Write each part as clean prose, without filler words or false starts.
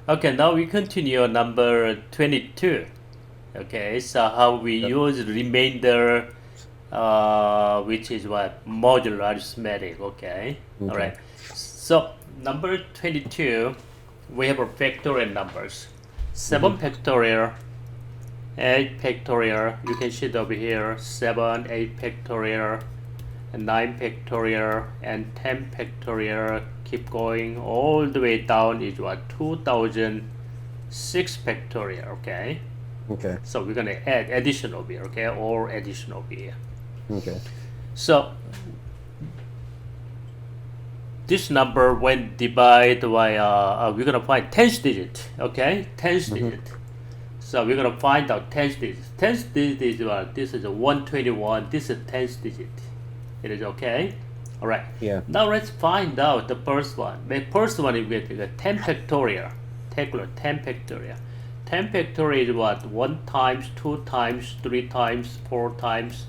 Okay, now we continue number 22. Okay, so how we use remainder, which is what? Modular arithmetic. Okay, all Okay. right. So number 22, we have a factorial numbers. 7 factorial, 8 factorial. You can see it over here. 7, 8 factorial, and 9 factorial, and 10 factorial. Keep going all the way down is what? 2006 factorial. Okay. Okay. So we're gonna add addition over here, okay, or addition over here. Okay. So this number when divided by we're gonna find tens digit, okay, tens digit. So we're gonna find out tens digit. Tens digit is what? This is a 121. This is tens digit. It is okay. All right. Yeah. Now let's find out the first one. The first one is going to get 10 factorial. Take a look. 10 factorial. 10 factorial is what? 1 times, 2 times, 3 times, 4 times,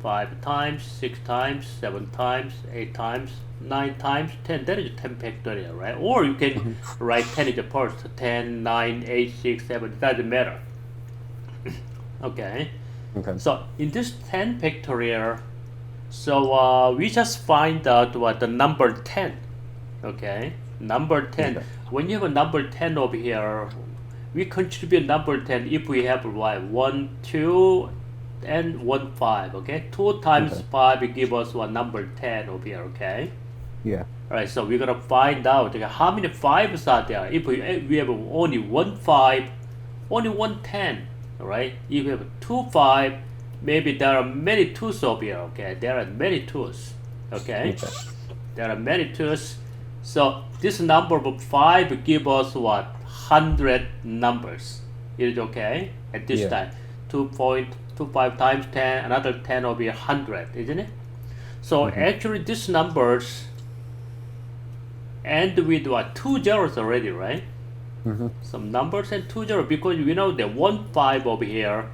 5 times, 6 times, 7 times, 8 times, 9 times, 10. That is 10 factorial, right? Or you can write 10 in the first. 10, 9, 8, 6, 7. It doesn't matter. Okay. Okay. So in this 10 factorial, so we just find out what the number 10. Okay. Number 10. Okay. When you have a number 10 over here, we contribute number 10 if we have what? 1, 2, and 1, 5. Okay. 2 times Okay. 5 give us what? Number 10 over here. Okay. Yeah. Alright, so we're gonna find out okay, how many 5s are there. If we have only 1 5, only 1 10. Alright. If we have 2 5, maybe there are many 2s over here. Okay. There are many 2s. Okay. Okay. There are many 2s. So this number of 5 give us what? 100 numbers. Is it okay? At this Yeah. time. 2.25 times 10, another 10 will be 100, isn't it? So actually these numbers end with what? 2 zeros already, right? Some numbers and 2 zeros because we know the 1 5 over here,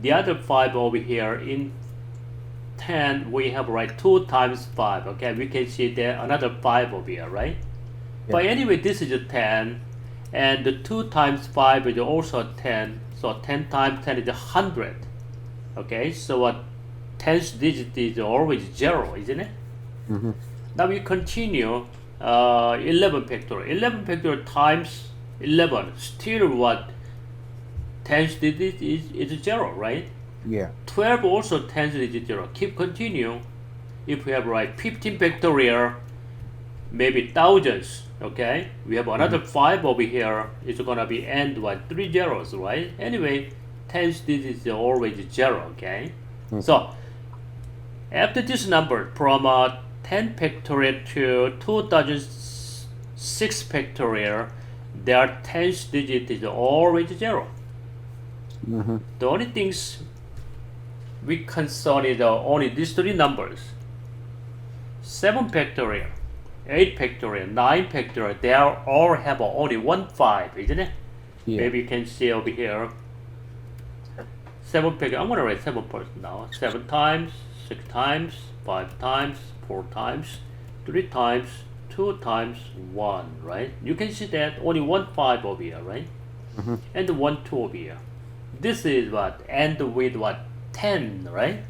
the other 5 over here in 10 we have right 2 times 5. Okay, we can see there another 5 over here, right? But anyway, this is a 10, and the 2 times 5 is also 10. So 10 times 10 is 100. Okay, so what? 10th digit is always 0, isn't it? Now we continue. 11 factorial. 11 factorial times 11. Still what? 10th digit is 0, right? Yeah. 12 also 10th digit 0. Keep continue. If we have right 15 factorial, maybe thousands. Okay, we have another 5 over here. It's gonna be end what? 3 zeros, right? Anyway, 10th digit is always 0. Okay, so after this number from 10 factorial to 2006 factorial, their 10th digit is always 0. The only things we concern is only these 3 numbers. 7 factorial, 8 factorial, 9 factorial, they all have only 1 5, isn't it? Yeah. Maybe you can see over here. 7 factorial, I'm going to write 7 first now. 7 times, 6 times, 5 times, 4 times, 3 times, 2 times, 1, right? You can see that only 1 5 over here, right? And 1 2 over here. This is what? End with what? 10, right?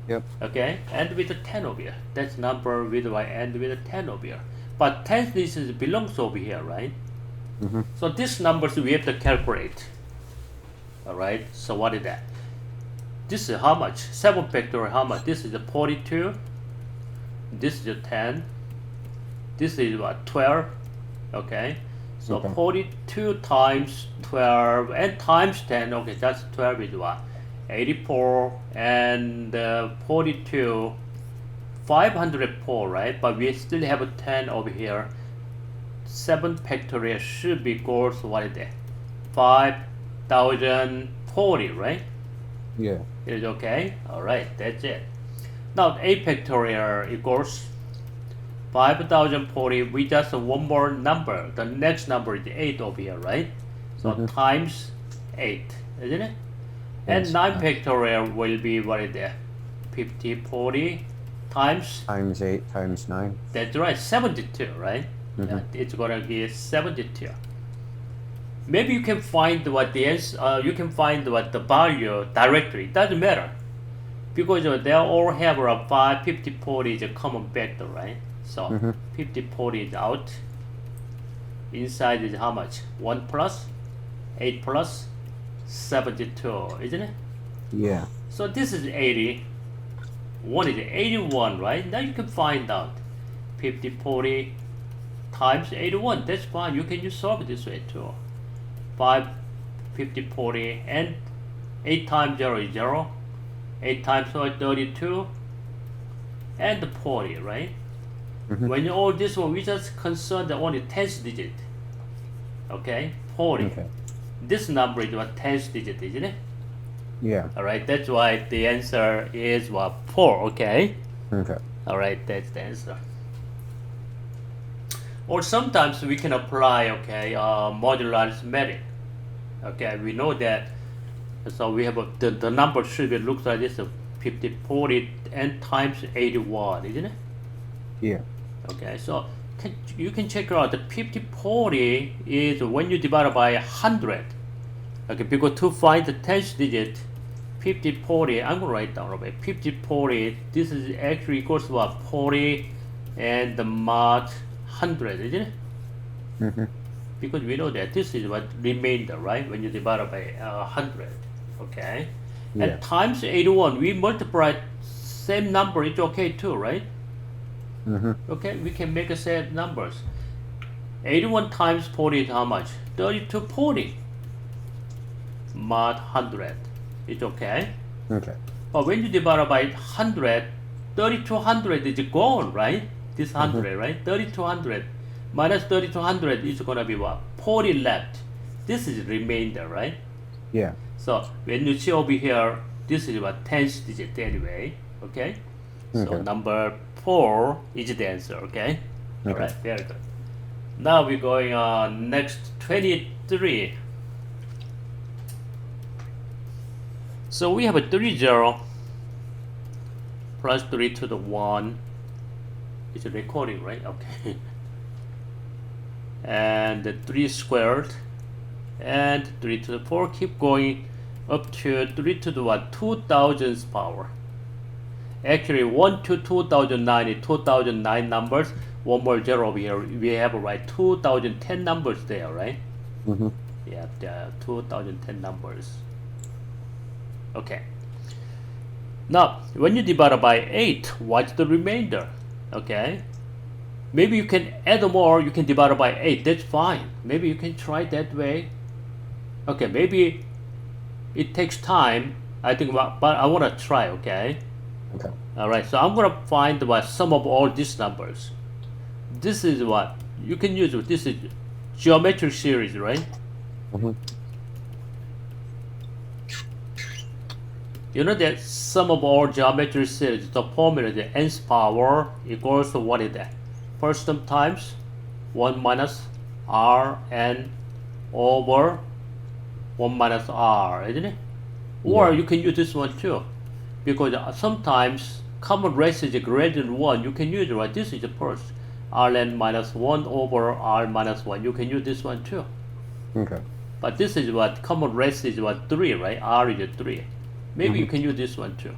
Yep. Okay, end with a 10 over here. That's number with what? End with a 10 over here. But 10 this is belongs over here, right? So these numbers we have to calculate. Alright, so what is that? This is how much? 7 factorial, how much? This is a 42. This is a 10. This is what? 12. Okay. So Okay. 42 times 12 and times 10. Okay, that's 12 is what? 84 and 42. 504, right? But we still have a 10 over here. 7 factorial should be equals what is that? 5040, right? Yeah. It is okay? Alright, that's it. Now 8 factorial equals 5040. We just one more number. The next number is 8 over here, right? So times 8, isn't it? And Yes. 9 factorial will be what is that? 5040 times, Times 8 times 9. that's right, 72, right? Yeah, it's gonna be 72. maybe you can find what the answer, you can find what the value directly. It doesn't matter because they all have around 5, 50, 40 is a common factor, right? So 50, 40 is out. Inside is how much? 1 plus 8 plus 72, isn't it? Yeah. So this is 80. 1 is 81, right? Now you can find out 50, 40 times 81. That's fine. You can just solve it this way too. 5, 50, 40, and 8 times 0 is 0. 8 times 4 is 32. And the 40, right? When you all this one, we just concern the only 10th digit. Okay? 40. Okay. This number is what 10th digit, isn't it? Yeah. Alright, that's why the answer is what? 4, okay? Okay. Alright, that's the answer. Or sometimes we can apply, okay, modular arithmetic. Okay, we know that. So we have the number should be looks like this: 50, 40, and times 81, isn't it? Yeah. Okay, so you can check out the 50, 40 is when you divide by 100. Okay, because to find the 10th digit, 50, 40, I'm gonna write down, okay, 50, 40, this is actually equals to what? 40 and the mod 100, isn't it? Because we know that this is what remainder, right? When you divide by 100, okay? Yeah. And times 81, we multiply same number, it's okay too, right? Okay, we can make a set numbers. 81 times 40 is how much? 3240 mod 100. It's okay. Okay. But when you divide by 100, 3200 is gone, right? This 100, right? 3200 minus 3200 is gonna be what? 40 left. This is remainder, right? Yeah. So when you see over here, this is what 10th digit anyway. Okay. So Okay. number 4 is the answer. Okay. Okay. All right. Very good. Now we're going on next 23. So we have a 30 plus 3 to the 1. It's a recording, right? Okay. And the 3 squared and 3 to the 4. Keep going up to 3 to the what? 2000's power. Actually 1 to 2009 is 2009 numbers. One more 0 over here. We have right 2010 numbers there, right? Yeah, there are 2010 numbers. Okay. Now, when you divide by 8, what's the remainder? Okay. Maybe you can add more, you can divide by 8, that's fine. Maybe you can try that way. Okay, maybe it takes time, I think, but I want to try, okay? Okay. Alright, so I'm going to find what sum of all these numbers. This is what you can use, this is geometric series, right? You know that sum of all geometric series, the formula is the nth power equals to what is that? First term times 1 minus Rn over 1 minus R, isn't it? Or Yeah. you can use this one too. Because sometimes common rest is greater than 1. You can use it, right? This is the first. Rn minus 1 over R minus 1. You can use this one too. Okay. But this is what common rest is what 3, right? R is 3. Maybe you can use this one too.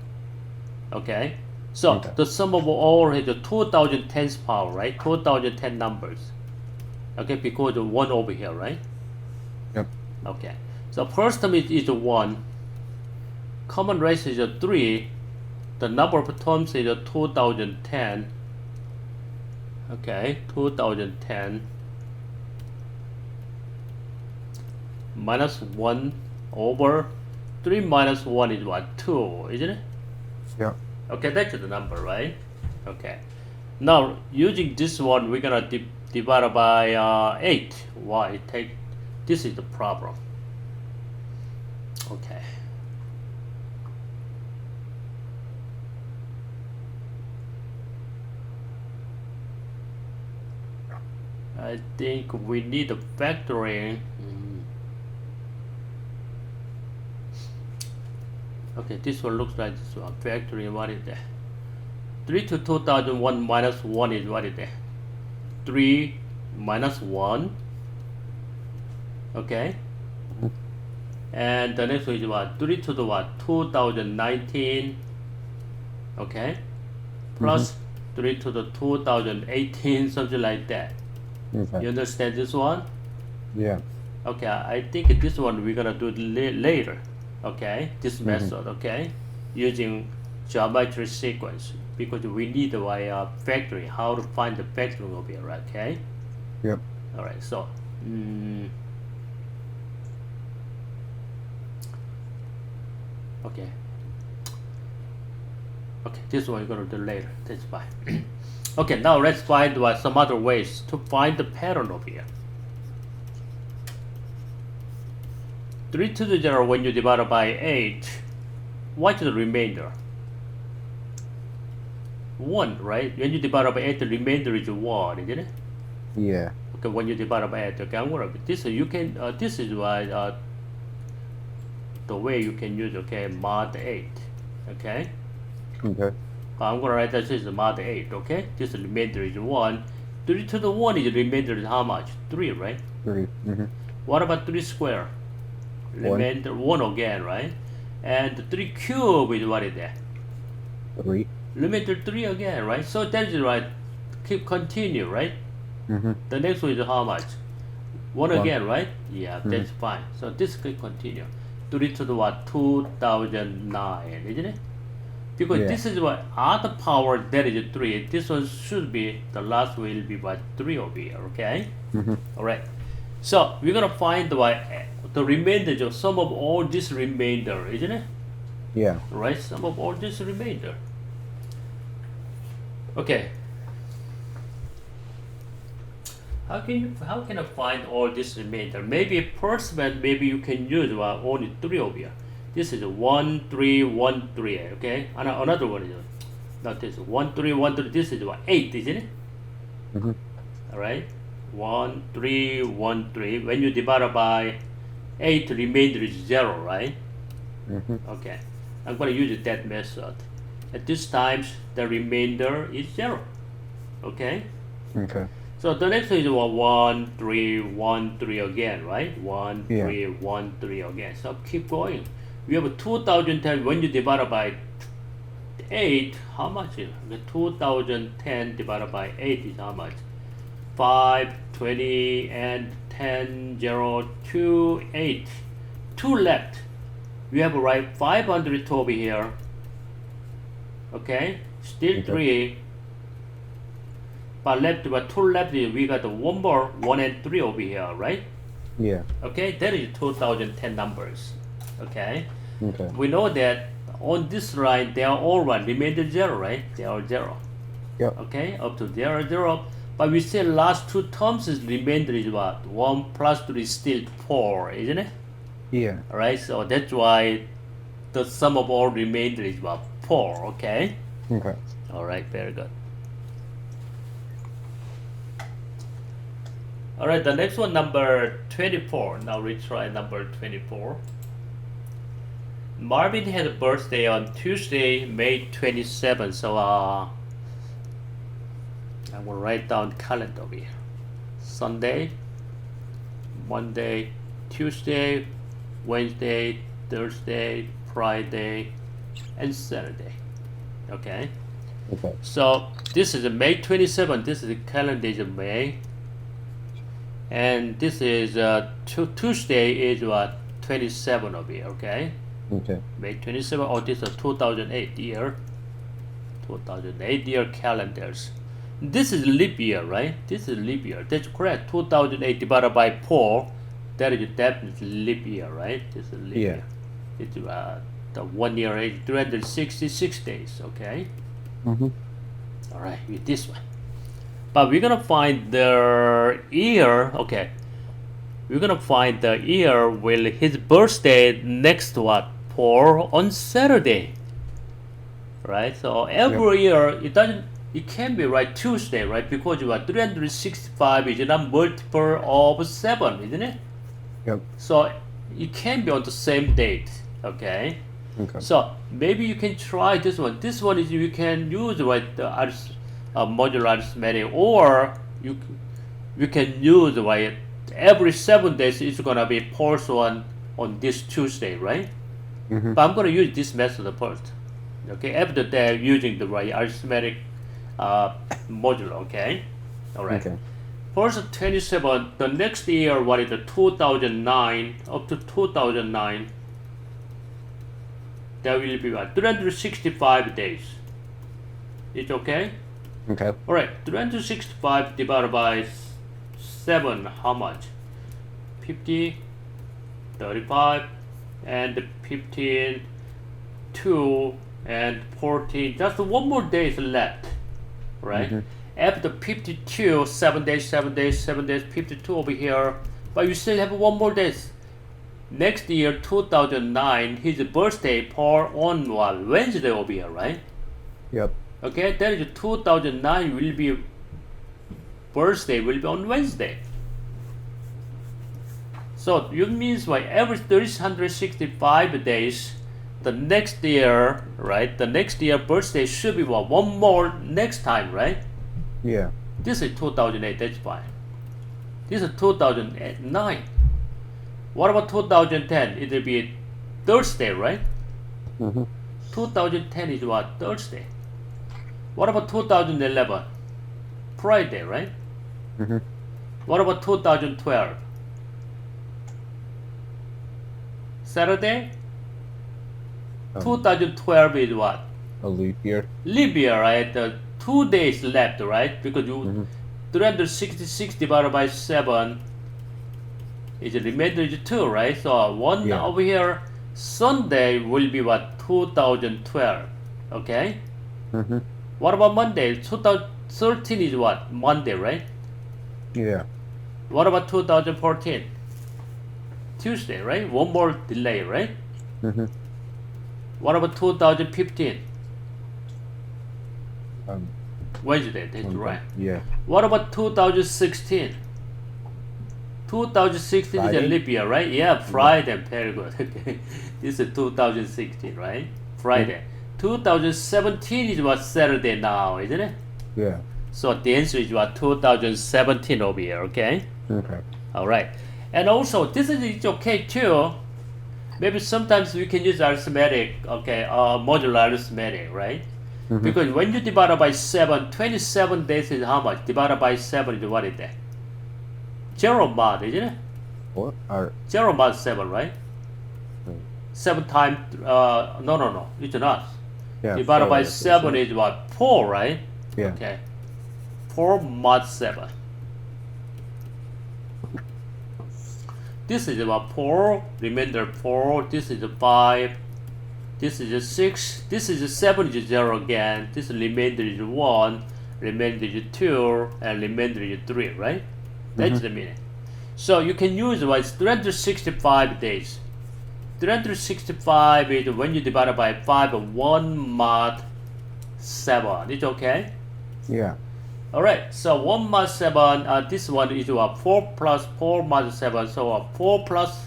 Okay? So Okay. the sum of all is the 2010's power, right? 2010 numbers. Okay, because the 1 over here, right? Yep. Okay. So first term is 1. Common rest is 3. The number of terms is 2010. Okay, 2010 minus 1 over 3 minus 1 is what? 2, isn't it? Yeah. Okay, that's the number, right? Okay. Now, using this one, we're gonna divide by 8. Why? This is the problem. Okay. I think we need a factoring. Okay, this one looks like this one. Factoring, what is that? 3 to 2001 minus 1 is what is that? 3 minus 1 Okay. And the next one is what? 3 to the what? 2019. Okay. Plus 3 to the 2018, something like that. Okay. You understand this one? Yeah. Okay, I think this one we're gonna do it later. Okay, this method. Okay, using geometry sequence because we need the factory. How to find the factory over here? Okay. Yep. All right. So. Okay. Okay, this one we're gonna do later. That's fine. Okay, now let's find some other ways to find the pattern over here. 3 to the 0 when you divide it by 8, what is the remainder? 1, right? When you divide it by 8, the remainder is 1, isn't it? Yeah. Okay, when you divide it by 8, okay, I'm gonna this you can this is why the way you can use mod 8, okay? Okay. I'm gonna write that this is mod 8, okay? This remainder is 1. 3 to the 1 is remainder is how much? 3, right? 3. What about 3 square? Remainder 1 again, right? And 3 cube is what is that? 3. Remainder 3 again, right? So that is right. Keep continue, right? The next one is how much? 1 again, right? Yeah, that's fine. So this can continue. 3 to the what? 2009, isn't it? Because this is what other power that is 3. This one should be the last will be what 3 over here, okay? All right. So we're gonna find the remainder of sum of all this remainder, isn't it? Yeah. Right, sum of all this remainder. Okay. How can I find all this remainder? Maybe first one, maybe you can use only 3 over here. This is 1 3 1 3. Okay. Another one is not this 1 3 1 3. This is 8, isn't it? All right. 1 3 1 3. When you divide it by 8, remainder is 0, right? Okay. I'm going to use that method. At this time, the remainder is 0. Okay. Okay. So the next one is 1 3 1 3 again, right? 1 3 1 3 again. So keep going. We have 2010. When you divide it by 8, how much is it? 2010 divided by 8 is how much? 5, 20, and 10, 0, 2, 8. 2 left. We have right 500 over here. Okay, still 3. But left, but 2 left, we got 1 more, 1 and 3 over here, right? Yeah. Okay, that is 2010 numbers. Okay. Okay. We know that on this line, they are all 1, remainder 0, right? They are 0. Yep. Okay, up to 0, 0. But we say last 2 terms is remainder is what? 1 plus 3 is still 4, isn't it? Yeah. Alright, so that's why the sum of all remainder is what? 4, okay? Okay. Alright, very good. Alright, the next one, number 24. Now we try number 24. Marvin had a birthday on Tuesday, May 27th. So I will write down calendar over here. Sunday, Monday, Tuesday, Wednesday, Thursday, Friday, and Saturday. Okay. Okay. So this is May 27th. This is the calendar of May. And this is Tuesday is what? 27 over here, okay? Okay. May 27, oh, this is 2008 year. 2008 year calendars. This is leap year, right? This is leap year. That's correct. 2008 divided by 4. That is definitely leap year, right? This is leap year. It's the 1 year age, 366 days, okay? All right, with this one. But we're gonna find the year, okay. We're gonna find the year will his birthday next to what? 4 on Saturday. Right? So every year it can be right Tuesday, right? Because you are 365 is a multiple of 7, isn't it? Yep. So it can be on the same date. Okay. Okay. So maybe you can try this one. This one is you can use the modular arithmetic, or you can use every 7 days it's gonna be first one on this Tuesday, right? Mm-hmm. But I'm gonna use this method first. Okay, after that using the right arithmetic modular, okay? Alright. Okay. First 27, the next year, what is the 2009, up to 2009, there will be what? 365 days. It's okay? Okay. Alright, 365 divided by 7, how much? 50, 35, and 15, 2, and 14. Just one more day is left, right? Mm-hmm. After 52, 7 days, 7 days, 7 days, 52 over here, but you still have one more days. Next year, 2009, his birthday fall on what? Wednesday over here, right? Yep. Okay, that is 2009 will be, birthday will be on Wednesday. So it means what? Every 365 days, the next year, right? The next year birthday should be what? One more next time, right? Yeah. This is 2008, that's fine. This is 2009. What about 2010? It will be Thursday, right? Mm-hmm. 2010 is what? Thursday. What about 2011? Friday, right? Mm-hmm. What about 2012? Saturday? 2012 is what? A leap year. Leap year, right? 2 days left, right? Because you Mm-hmm. 366 divided by 7 is the remainder is 2, right? So 1 Yeah. over here, Sunday will be what? 2012, okay? Mm-hmm. What about Monday? 2013 is what? Monday, right? Yeah. What about 2014? Tuesday, right? One more delay, right? Mm-hmm. What about 2015? Um, Wednesday, that's okay. right. Yeah. What about 2016? 2016 is a Friday? leap year, right? Yeah, Friday, very good. Okay. This is 2016, right? Friday. 2017 is what? Saturday now, isn't it? Yeah. So the answer is what? 2017 over here, okay? Okay. Alright. And also, this is it's okay too. Maybe sometimes we can use arithmetic, okay, modular arithmetic, right? Mm-hmm. Because when you divide by 7, 27 days is how much? Divided by 7 is what is that? 0 mod, isn't it? What? Or 0 mod 7, right? Hmm. 7 times, no, it's not. yeah. Divided by 4, 7 is what? 4, right? Yeah. Okay. 4 mod 7. This is about 4, remainder 4, this is 5, this is 6, this is 7 is 0 again, this remainder is 1, remainder is 2, and remainder is 3, right? That's the meaning. So you can use what is 365 days. 365 is when you divide by 5, 1 mod 7. It's okay? Yeah. Alright, so 1 mod 7, this one is 4 plus 4 mod 7. So 4 plus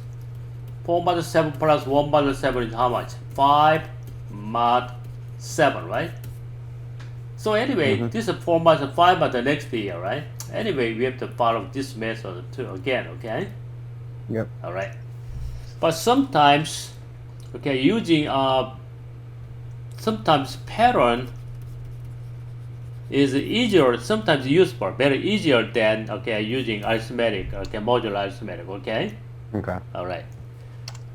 4 mod 7 plus 1 mod 7 is how much? 5 mod 7, right? So anyway, this is 4 mod 5 mod the next year, right? Anyway, we have to follow this method too again, okay? Yep. Alright. But sometimes, okay, using sometimes pattern is easier, sometimes useful, very easier than okay using arithmetic, okay, modular arithmetic, okay? Okay. Alright.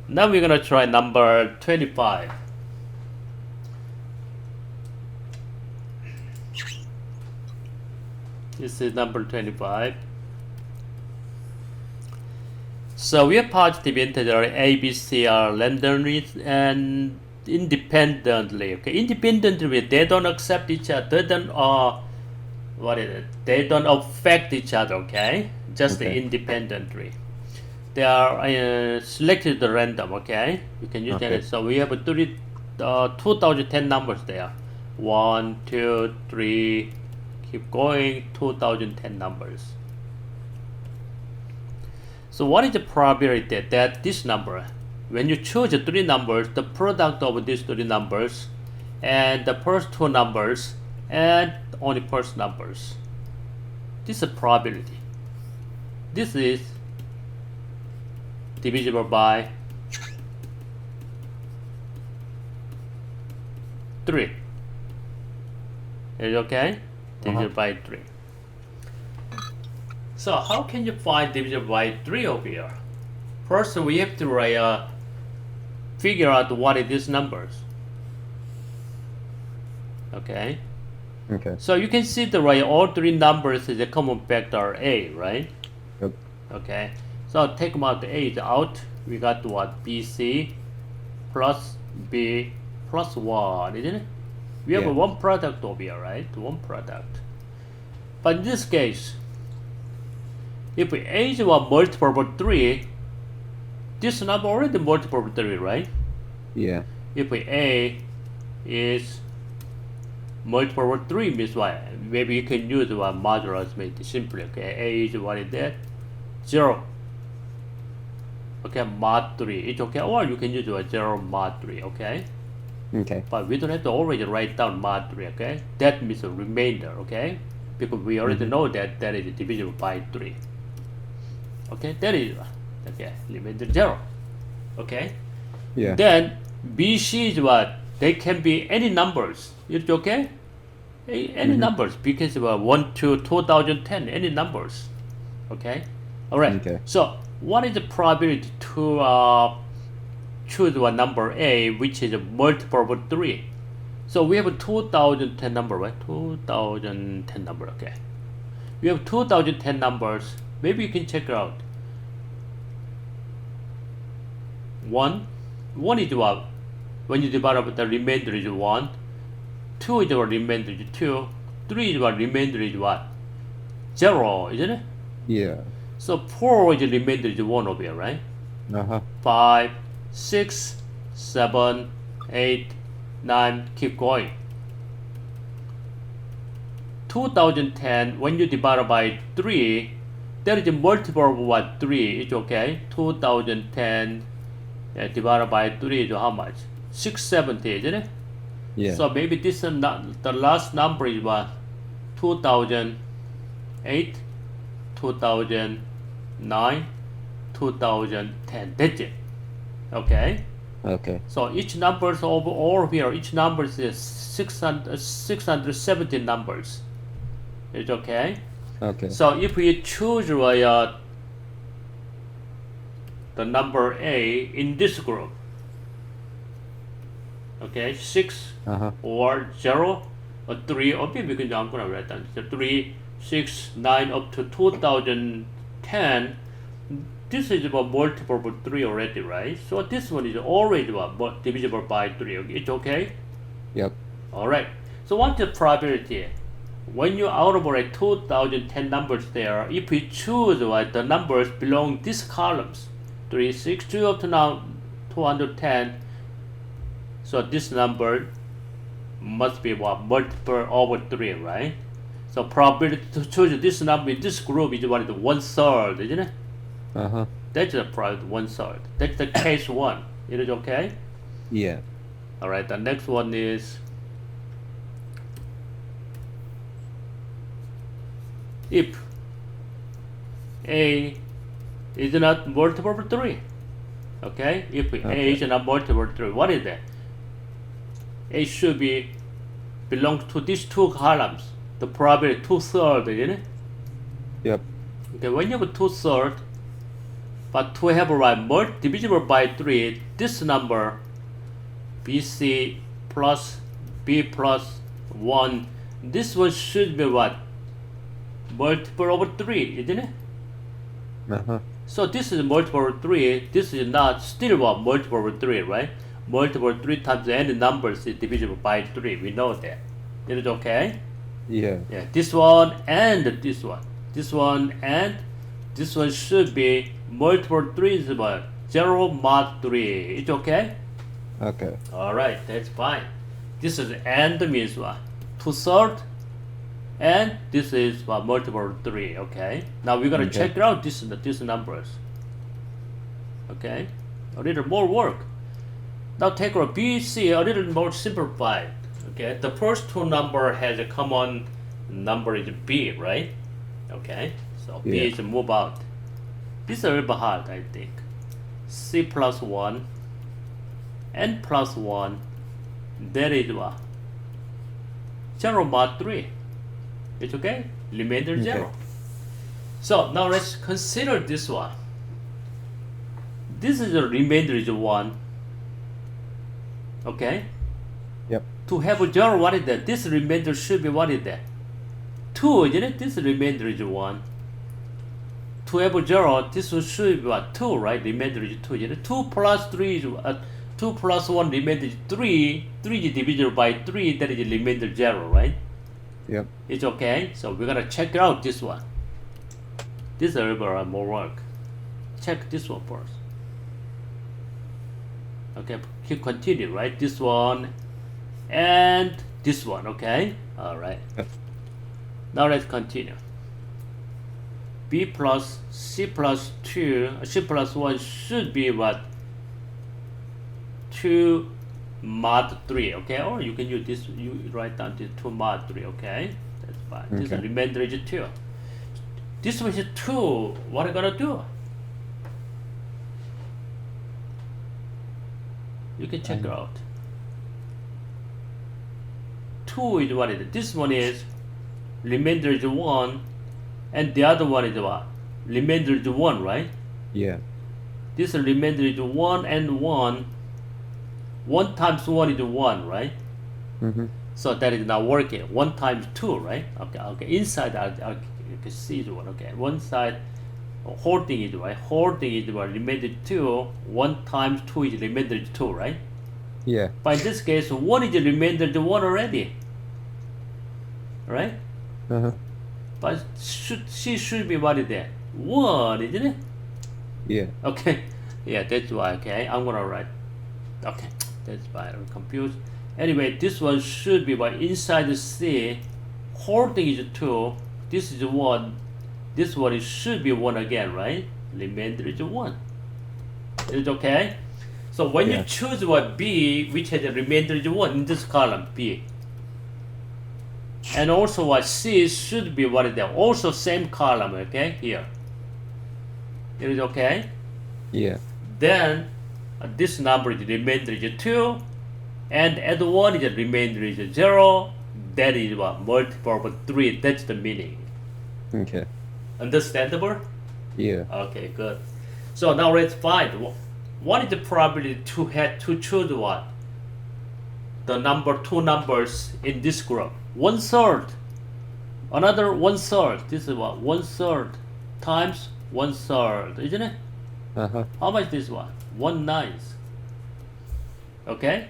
Now we're gonna try number 25. This is number 25. So we have positive integer a, b, c are randomly and independently. Okay, independently they don't accept each other. They don't what is it? They don't affect each other. Okay, just Okay. independently. They are selected at random. Okay, you can use Okay. that. So we have 2010 numbers there. 1, 2, 3. Keep going. 2010 numbers. So what is the probability that this number, when you choose 3 numbers, the product of these 3 numbers, and the first 2 numbers, and only first numbers, this is probability. This is divisible by 3. Is it okay? Divisible by 3. So how can you find divisible by 3 over here? First, we have to figure out what are these numbers. Okay. Okay. So you can see the all three numbers is a common factor A, right? Yep. Okay. So take out the A out. We got what? BC plus B plus 1, isn't it? We have Yeah. one product over here, right? One product. But in this case, if A is what multiple over 3, this number already multiple over 3, right? Yeah. If A is multiple over 3 means what? Maybe you can use what modulus, make it simply. Okay, A is what is that? 0. Okay, mod 3. It's okay, or you can use what 0 mod 3. Okay, Okay. but we don't have to already write down mod 3. Okay, that means a remainder. Okay, because we already know that that is divisible by 3. Okay, that is okay remainder 0. Okay. Yeah. Then BC is what? They can be any numbers. It's okay? Any numbers, because 1 to 2010, any numbers. Okay? Alright. Okay. So what is the probability to choose one number A, which is a multiple of 3? So we have a 2010 number, right? 2010 number, okay. We have 2010 numbers. Maybe you can check it out. 1 is what? When you divide up the remainder is 1. 2 is what remainder is 2. 3 is what remainder is what? 0, isn't it? Yeah. So 4 is the remainder is 1 over here, right? 5, 6, 7, 8, 9, keep going. 2010, when you divide by 3, there is a multiple of what? 3, it's okay. 2010 divided by 3 is how much? 670, isn't it? Yeah. So maybe this is not, the last number is what? 2008, 2009, 2010. That's it. Okay. Okay. So each number is over here. Each number is 670 numbers. It's okay. Okay. So if we choose the number A in this group, okay, 6 or 0 or 3, or maybe I'm gonna write down 3, 6, 9 up to 2010. This is about multiple by 3 already, right? So this one is already what divisible by 3. It's okay. Yep. All right. So what's the probability? When you outwrite 2010 numbers there, if you choose what the numbers belong these columns, 3, 6, 2 up to now 210. So this number must be what? Multiple over 3, right? So probability to choose this number in this group is what? 1/3, isn't it? That's the probability 1/3. That's the case 1. It is okay? Yeah. Alright, the next one is if A is not multiple of 3. Okay? If A is not multiple of 3, what is that? A should be belongs to these two columns. The probability 2/3, isn't it? Yep. Okay, when you have 2/3, but to have a divisible by 3, this number BC plus B plus 1, this one should be what? Multiple over 3, isn't it? So this is multiple over 3, this is not still what? Multiple over 3, right? Multiple 3 times any numbers is divisible by 3, we know that. Is it okay? Yeah. Yeah, this one and this one. This one and this one should be multiple 3 is what? 0 mod 3. It's okay? Okay. Alright, that's fine. This is and means what? 2/3 and this is what? Multiple 3, okay? Now we're gonna check out these numbers. Okay? A little more work. Now take our BC a little more simplified. Okay, the first two number has a common number is B, right? Okay, so B is move out. This is a little bit hard, I think. C plus 1, N plus 1, that is what? 0 mod 3. It's okay? Remainder Okay. 0. So now let's consider this one. This is a remainder is 1. Okay? Yep. To have a 0, what is that? This remainder should be what is that? 2, isn't it? This remainder is 1. To have a 0, this should be what? 2, right? Remainder is 2, isn't it? 2 plus 3 is 2 plus 1 remainder is 3. 3 is divisible by 3, that is remainder 0, right? Yep. It's okay. So we're gonna check out this one. This is a little bit more work. Check this one first. Okay, keep continue, right? This one and this one, okay? Alright. Yep. Now let's continue. B plus C plus 2, C plus 1 should be what? 2 mod 3, okay? Or you can use this, you write down this 2 mod 3, okay? That's fine. Okay. This remainder is 2. This one is 2. What are you gonna do? You can check it out. 2 is what is it? This one is remainder is 1, and the other one is what? Remainder is 1, right? Yeah. This remainder is 1 and 1. 1 times 1 is 1, right? Mm-hmm. So that is not working. 1 times 2, right? Okay. Inside, you can see the one. Okay, one side, whole thing is right. Whole thing is what? Remainder 2. 1 times 2 is remainder 2, right? Yeah. But in this case, 1 is remainder 1 already, right? Uh-huh. But she should be what is that? 1, isn't it? Yeah. Okay. Yeah, that's why. Okay, I'm gonna write. Okay, that's why I'm confused. Anyway, this one should be what? Inside the C, whole thing is 2. This is 1. This one should be 1 again, right? Remainder is 1. Is it okay? So when Yeah. you choose what B, which has a remainder is 1 in this column B, and also what C should be what is that? Also same column, okay? Here. It is okay? Yeah. Then this number is remainder is 2, and add 1 is remainder is 0. That is what? Multiple of 3. That's the meaning. Okay. Understandable? Yeah. Okay, good. So now let's find what is the probability to choose what? The two numbers in this group. 1/3. Another 1/3. This is what? 1/3 times 1/3, isn't it? Uh-huh. How much this one? 1/9. Okay?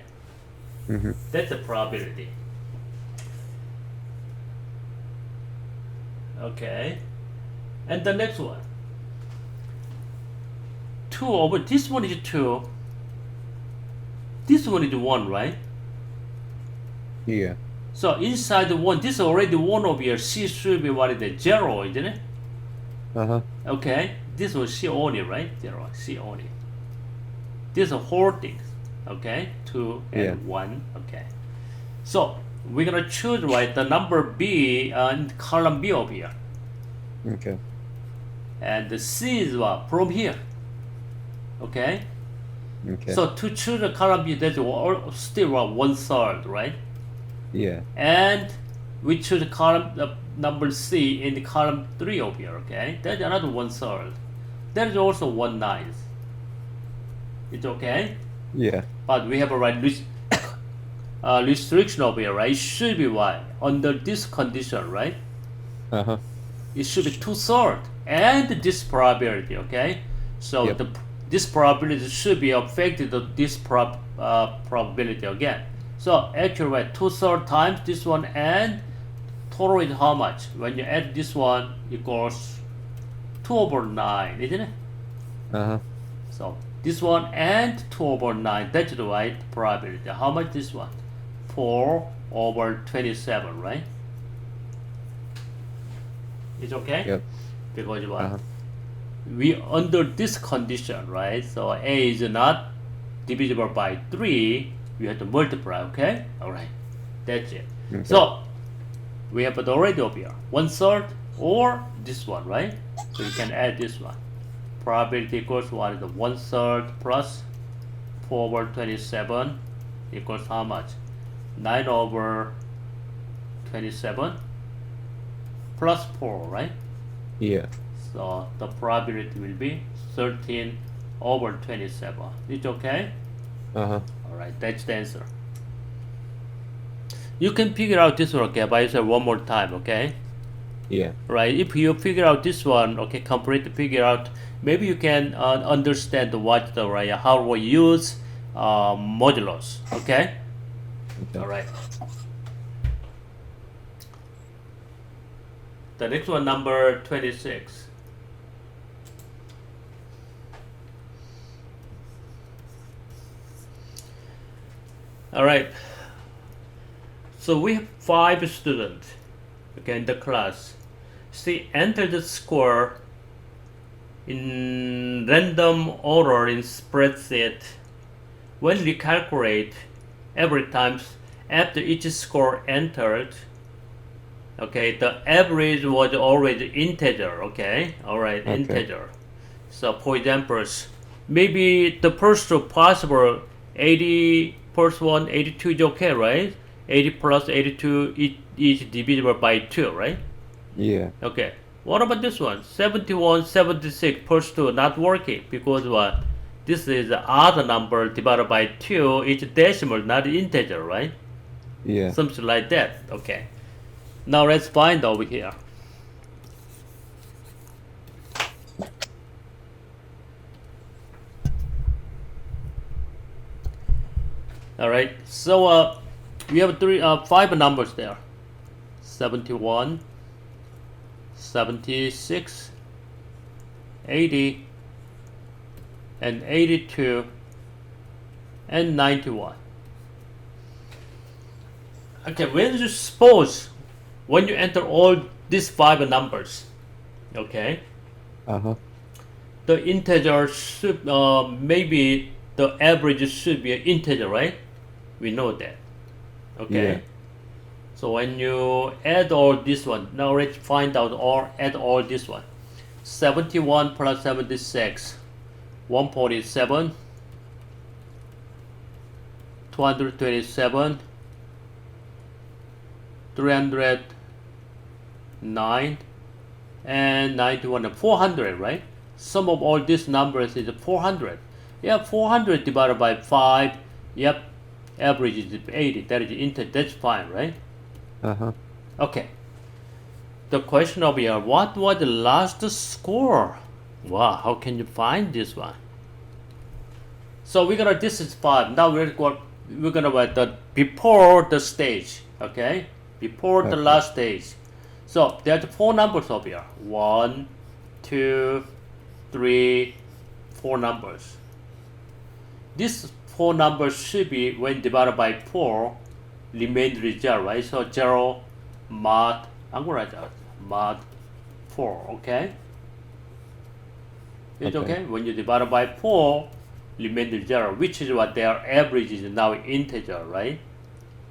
Mm-hmm. That's the probability. Okay. And the next one. 2 over, this one is 2. This one is 1, right? Yeah. So inside the 1, this is already 1 over here. C should be what is it? 0, isn't it? Uh-huh. Okay. This was C only, right? 0, C only. These are whole things. Okay? 2 and Yeah. 1. Okay. So we're gonna choose right the number B in column B over here. Okay. And the C is what? From here. Okay? Okay. So to choose the column B, that's still what? 1/3, right? Yeah. And we choose column number C in the column 3 over here, okay? That's another 1/3. That is also 1/9. It's okay? Yeah. But we have a right restriction over here, right? It should be what? Under this condition, right? Uh-huh. It should be 2/3 and this probability, okay? So Yep. this probability should be affected to this probability again. So actually, right, 2/3 times this one and total is how much? When you add this one, equals 2/9, isn't it? Uh-huh. So this one and 2/9, that's the right probability. How much this one? 4/27, right? It's okay? Yep. Because what? Uh-huh. We under this condition, right? So A is not divisible by 3. We have to multiply, okay? Alright. That's it. Okay. So we have it already over here. 1/3 or this one, right? So you can add this one. probability equals what is the 1/3 plus 4 over 27 equals how much? 9 over 27 plus 4, right? Yeah. So the probability will be 13 over 27. It's okay? Uh-huh. Alright, that's the answer. You can figure out this one, okay, by yourself one more time, okay? Yeah. Right, if you figure out this one, okay, completely figure out, maybe you can understand what the right how we use modulus, okay? Okay. All right. The next one, number 26. All right. So we have 5 students, okay, in the class. See, enter the score in random order in spreadsheet. When we calculate every time after each score entered, okay, the average was always integer, okay? Alright, Okay. integer. So for example, maybe the first possible 80 first one, 82 is okay, right? 80 plus 82 is divisible by 2, right? Yeah. Okay. What about this one? 71, 76 plus 2 not working because what? This is the odd number divided by 2. It's decimal, not integer, right? Yeah. Something like that. Okay. Now let's find over here. All right. So we have 5 numbers there. 71, 76, 80, and 82, and 91. Okay, when you enter all these 5 numbers, okay, Uh-huh. the integer should, maybe the average should be an integer, right? We know that, okay? Yeah. So when you add all this one, now let's find out or add all this one. 71 plus 76, 147, 227, 309, and 91, and 400, right? Sum of all these numbers is 400. Yeah, 400 divided by 5, yep, average is 80, that is integer, that's fine, right? Uh-huh. Okay. The question over here, what was the last score? Wow, how can you find this one? So this is 5. Now we're gonna write the before the stage, okay? Before the Okay. last stage. So there's 4 numbers over here. 1, 2, 3, 4 numbers. These 4 numbers should be, when divided by 4, remainder is 0, right? So 0 mod, I'm gonna write that, mod 4, okay? It's okay? When you divide by 4, remainder is 0, which is what their average is now integer, right?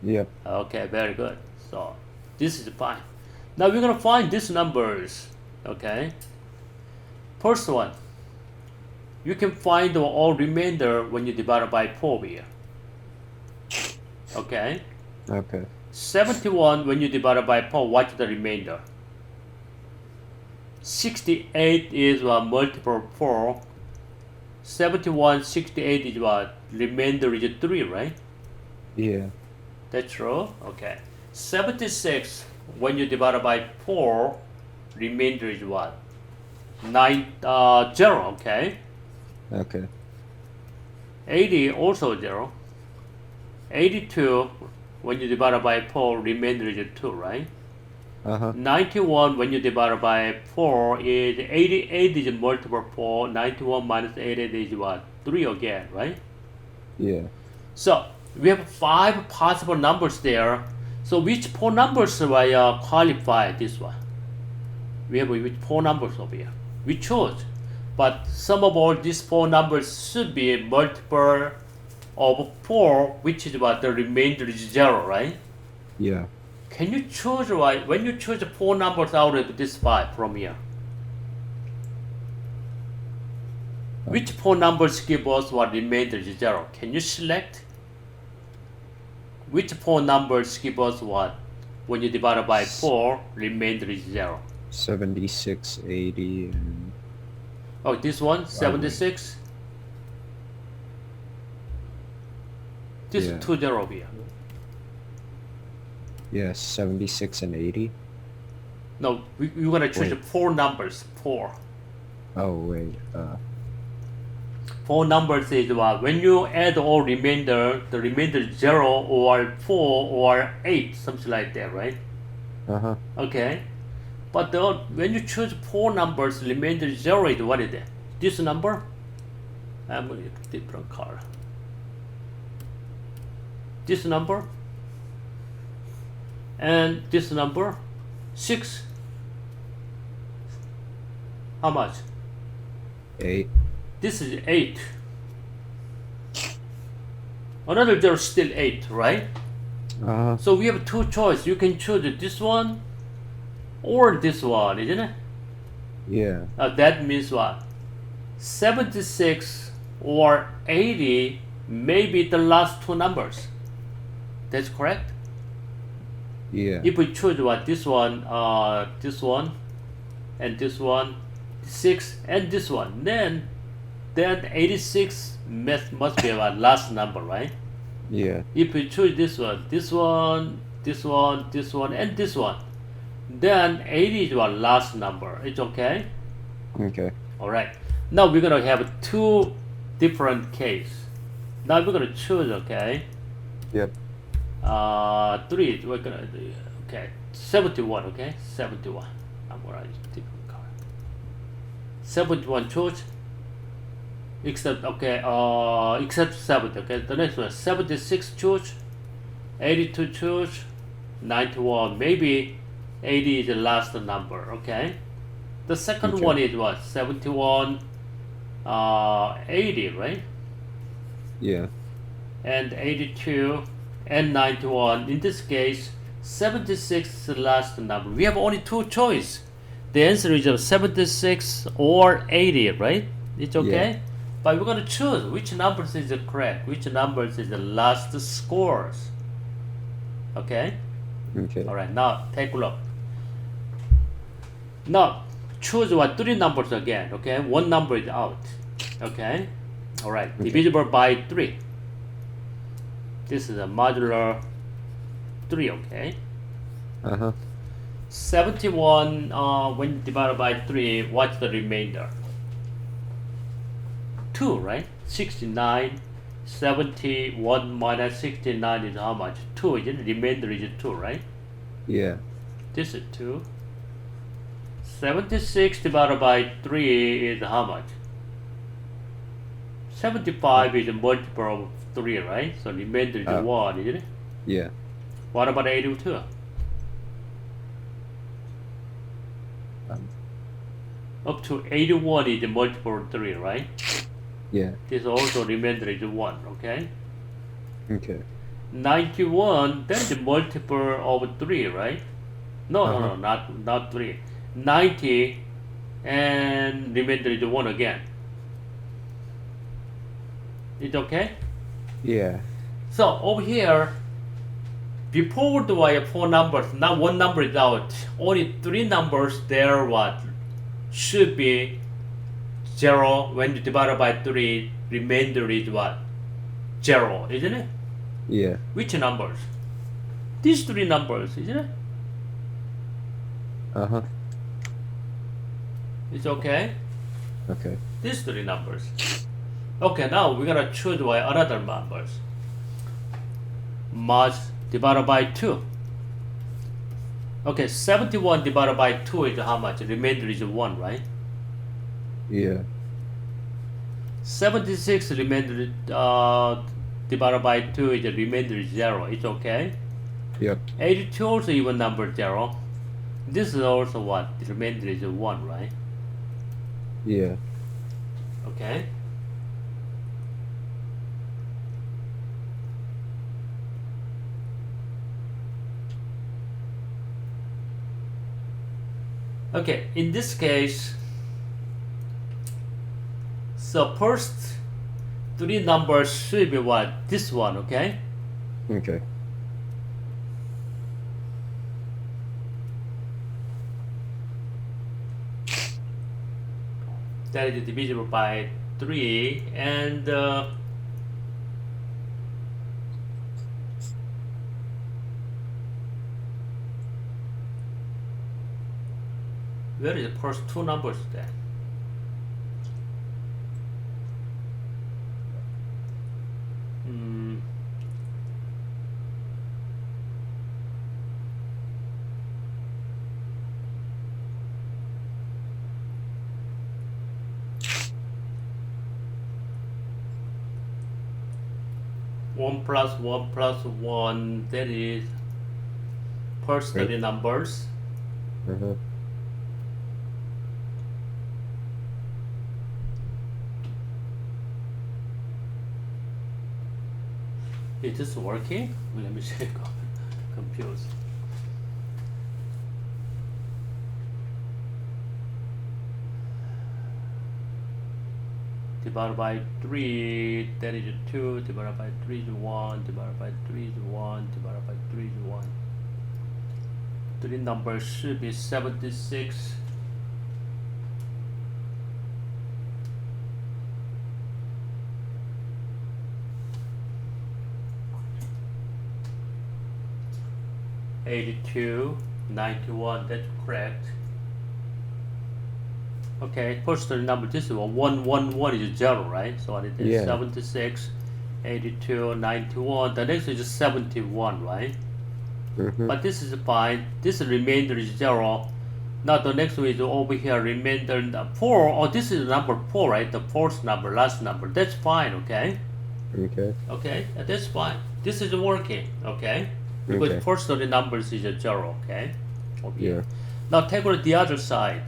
Yep. Okay, very good. So this is fine. Now we're gonna find these numbers, okay? First one, you can find the all remainder when you divide by 4 here. Okay? Okay. 71 when you divide by 4, what's the remainder? 68 is multiple of 4. 71, 68 is what? Remainder is 3, right? Yeah. That's true? Okay. 76 when you divide by 4, remainder is what? 0, okay? Okay. 80 also 0. 82 when you divide by 4, remainder is 2, right? Uh-huh. 91 when you divide by 4 is 88 is multiple of 4. 91 minus 88 is what? 3 again, right? Yeah. So we have 5 possible numbers there. So which 4 numbers will qualify this one? We have which 4 numbers over here. We chose, but some of all these 4 numbers should be multiple of 4, which is what the remainder is 0, right? Yeah. Can you choose, right? When you choose 4 numbers out of this 5 from here, Which four numbers give us what remainder is 0? Can you select? Which four numbers give us what? When you divide by 4, remainder is 0. 76, 80, and Oh, this one, 76? This Yeah. is 2 0 here. yeah, 76 and 80. No, we're going to choose Wait. 4 numbers. 4. Oh wait, 4 numbers is what? When you add all remainder, the remainder is 0 or 4 or 8, something like that, right? Okay. But when you choose 4 numbers, remainder is 0 is what is it? This number? I'm going to use a different color. This number? And this number? 6. How much? 8. This is 8. Another 0 is still 8, right? So we have 2 choices. You can choose this one or this one, isn't it? Yeah. That means what? 76 or 80 may be the last 2 numbers. That's correct? Yeah. If we choose what? This one, and this one, 6, and this one, then 86 must be our last number, right? Yeah. If we choose this one, this one, this one, this one, and this one, then 80 is our last number. It's okay? Okay. Alright. Now we're going to have 2 different cases. Now we're going to choose, okay? Yep. 3, we're going to do, okay, 71, okay? 71. I'm going to use different color. 71 choose. Except, okay, except 70, okay? The next one, 76 choose. 82 choose. 91, maybe 80 is the last number, okay? The second Okay. one is what? 71, 80, right? Yeah. And 82 and 91. In this case, 76 is the last number. We have only 2 choices. The answer is 76 or 80, right? It's okay? Yeah. But we're going to choose which numbers is correct, which numbers is the last scores. Okay? Okay. Alright, now take a look. Now, choose what? 3 numbers again, okay? 1 number is out. Okay? Alright, Okay. divisible by 3. This is a modular 3, okay? 71, when you divide by 3, what's the remainder? 2, right? 69, 71 minus 69 is how much? 2, isn't it? Remainder is 2, right? Yeah. This is 2. 76 divided by 3 is how much? 75 is a multiple of 3, right? So remainder is 1, isn't it? Yeah. What about 82? Up to 81 is a multiple of 3, right? Yeah. This also remainder is 1, okay? Okay. 91, then the multiple of 3, right? No, not 3. 90 and remainder is 1 again. It's okay? Yeah. So over here, before the wire 4 numbers, now 1 number is out. Only 3 numbers there what? Should be 0. When you divide by 3, remainder is what? 0, isn't it? Yeah. Which numbers? These 3 numbers, isn't it? It's okay? Okay. These 3 numbers. Okay, now we're gonna choose another numbers. Mod divided by 2. Okay, 71 divided by 2 is how much? Remainder is 1, right? Yeah. 76 remainder divided by 2 is the remainder is 0. It's okay. Yep. 82 also even number 0. This is also what? The remainder is 1, right? Yeah. Okay. Okay, in this case, So first three numbers should be what? This one, okay? Okay. That is divisible by 3, and where is the first two numbers then? One plus one, that is first three numbers. Uh-huh. Is this working? Let me check. Confused. Divided by 3, that is 2, divided by 3 is 1, divided by 3 is 1, divided by 3 is 1. Three numbers should be 76. $82, $91, that's correct. Okay, first three number, this is 1 is 0, right? So what it is? Yeah. 76, 82, 91. The next is 71, right? Mm-hmm. But this is fine. This remainder is 0. Now the next one is over here, remainder 4. Oh, this is number 4, right? The fourth number, last number. That's fine, okay? Okay. Okay, that's fine. This is working, okay? Because Okay. first three numbers is 0, okay? Over here. Yeah. Now take a look at the other side.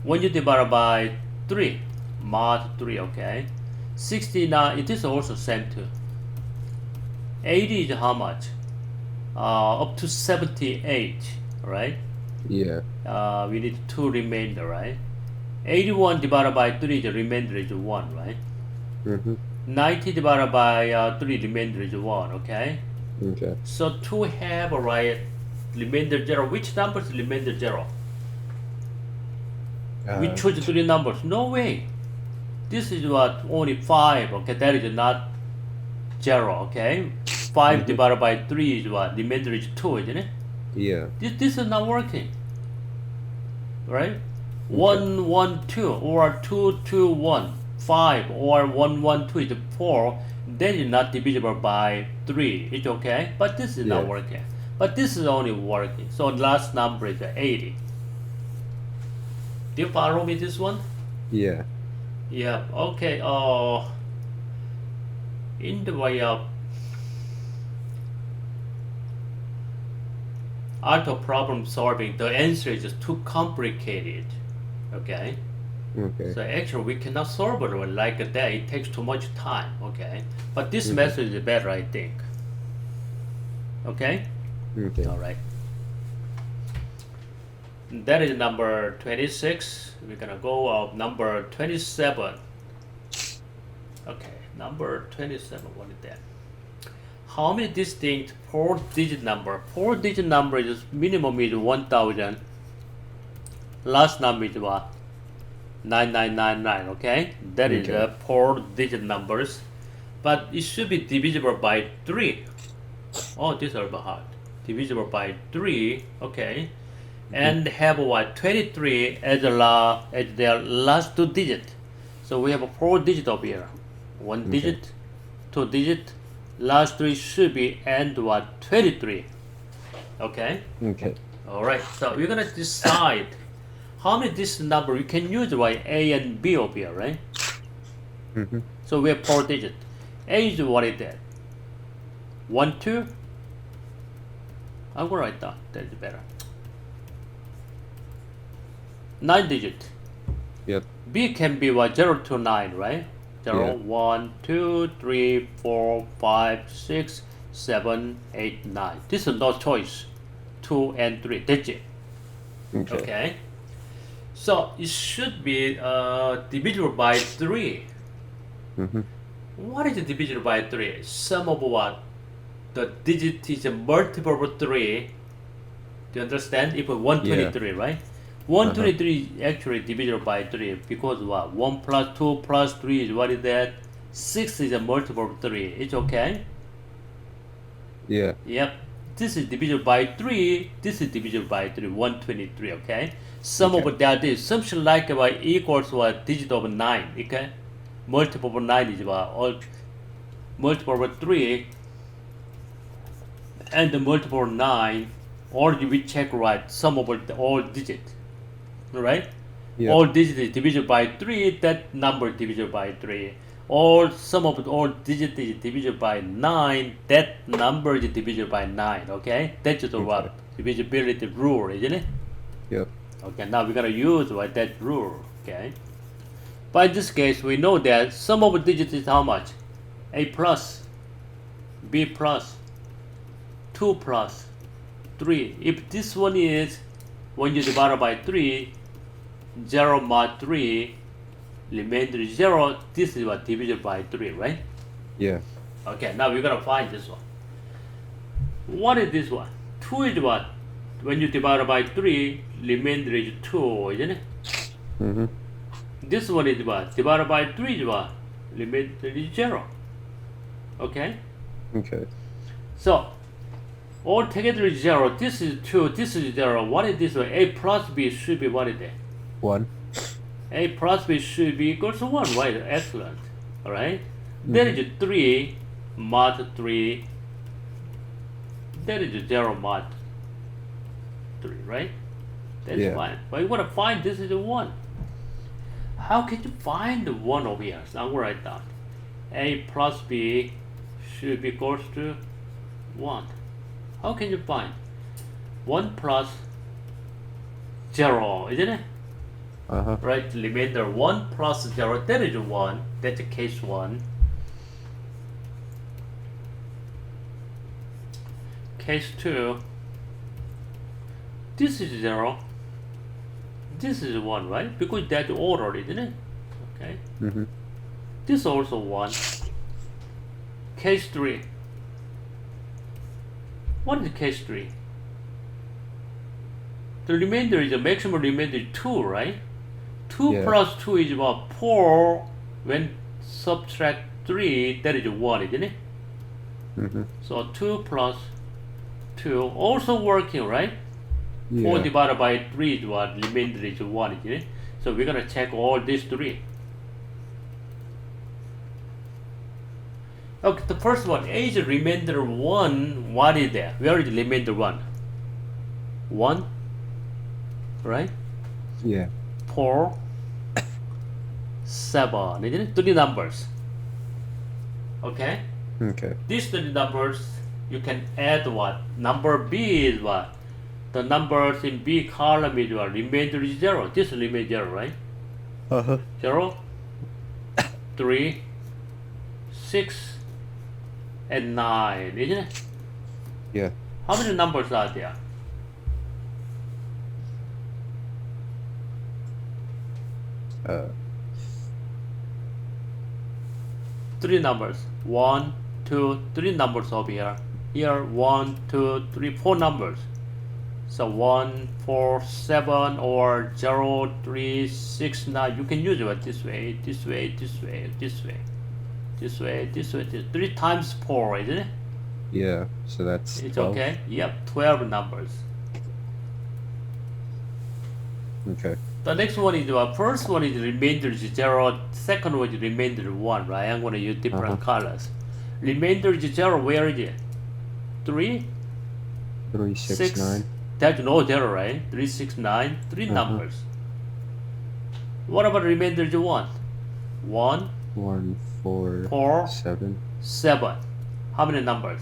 When you divide by 3, mod 3, okay? 69, it is also same too. 80 is how much? Up to 78, right? Yeah. We need 2 remainder, right? 81 divided by 3, the remainder is 1, right? Mm-hmm. 90 divided by 3, remainder is 1, okay? Okay. So to have a right remainder 0, which number is remainder 0? We choose 3 numbers. No way. This is what? Only 5. Okay, that is not 0. Okay, 5 divided by 3 is what? Remainder is 2, isn't it? Yeah. This is not working. Right? 1, 1, 2, or 2, 2, 1, 5, or 1, 1, 2 is 4. Then it's not divisible by 3. It's okay, but this is not Yeah. working. But this is only working. So last number is 80. Do you follow me this one? Yeah. Yeah, okay. In the way of art of problem solving, the answer is just too complicated. Okay? Okay. So actually we cannot solve it like that. It takes too much time. Okay? But this method is better, I think. Okay? Okay. All right. That is number 26. We're gonna go of number 27. Okay, number 27. What is that? How many distinct 4-digit number? 4-digit number is minimum is 1,000. Last number is what? 9999. Okay, that is Okay. 4-digit numbers, but it should be divisible by 3. Oh, these are hard. Divisible by 3. Okay. And have what? 23 as their last 2 digits. So we have a 4 digit over here. 1 digit, 2 digit, last 3 should be and what? 23. Okay? Okay. Alright, so we're gonna decide how many this number we can use like A and B over here, right? Mm-hmm. So we have 4 digits. A is what is that? 1, 2. I'm gonna write down, that is better. 9 digit. Yep. B can be what? 0 to 9, right? 0, Yeah. 1, 2, 3, 4, 5, 6, 7, 8, 9. This is no choice. 2 and 3. That's it. Okay. Okay. So it should be divisible by 3. Mm-hmm. What is divisible by 3? Sum of what? The digit is a multiple of 3. Do you understand? If 123, right? 123 is actually divisible by 3 because what? 1 plus 2 plus 3 is what is that? 6 is a multiple of 3. It's okay? Yeah. Yep. This is divisible by 3. This is divisible by 3. 123, okay? Sum Okay. of that is something like what equals what? Digit of 9, okay? Multiple of 9 is what? All multiple of 3 and the multiple of 9, or we check right sum of all digits, right? Yeah. All digits is divisible by 3, that number is divisible by 3. All sum of all digits is divisible by 9, that number is divisible by 9, okay? That's the what? Divisibility rule, isn't it? Yep. Okay, now we're gonna use what that rule, okay? But in this case, we know that sum of digits is how much? A plus, B plus, 2 plus, 3. If this one is, when you divide by 3, 0 mod 3, remainder is 0, this is what division by 3, right? Yeah. Okay, now we're gonna find this one. What is this one? 2 is what? When you divide by 3, remainder is 2, isn't it? Mm-hmm. This one is what? Divided by 3 is what? Remainder is 0. Okay? Okay. So, all together is 0. This is 2, this is 0. What is this one? A plus B should be what is it? 1. A plus B should be equals to 1, right? Excellent. Alright? There is 3 mod 3. There is 0 mod 3, right? That's Yeah. fine. But you want to find this is a 1. How can you find the 1 over here? So I'm going to write down. A plus B should be equals to 1. How can you find? 1 plus 0, isn't it? Uh-huh. Right, remainder 1 plus 0, that is 1. That's case 1. Case 2, this is 0. This is 1, right? Because that's order, isn't it? Okay. Mm-hmm. This is also 1. Case 3. What is case 3? The remainder is the maximum remainder is 2, right? 2 Yeah. plus 2 is about 4. When subtract 3, that is 1, isn't it? Mm-hmm. So 2 plus 2 also working, right? 4 Yeah. divided by 3 is what? Remainder is 1, isn't it? So we're going to check all these 3. Okay, the first one, A is remainder 1. What is that? Where is remainder 1? 1, right? Yeah. 4, 7, isn't it? 3 numbers. Okay? Okay. These 3 numbers, you can add what? Number B is what? The numbers in B column is what? Remainder is 0. This remains 0, right? Uh-huh. 0, 3, 6, and 9, isn't it? Yeah. How many numbers are there? Uh, 3 numbers. 1, 2, 3 numbers over here. Here, 1, 2, 3, 4 numbers. So 1, 4, 7, or 0, 3, 6, 9. You can use it this way, this way, this way, this way, this way, this way, this 3 times 4, isn't it? yeah. So that's It's 12. okay. Yep, 12 numbers. Okay. The next one is first one is remainder is 0, second one is remainder 1, right? I'm going to use different colors. Remainder is 0, where is it? 3, 3, 6, 6. 9. That's no 0, right? 3, 6, 9, 3 numbers. What about remainder is 1? 1, 1, 4, 4, 7, 7. How many numbers?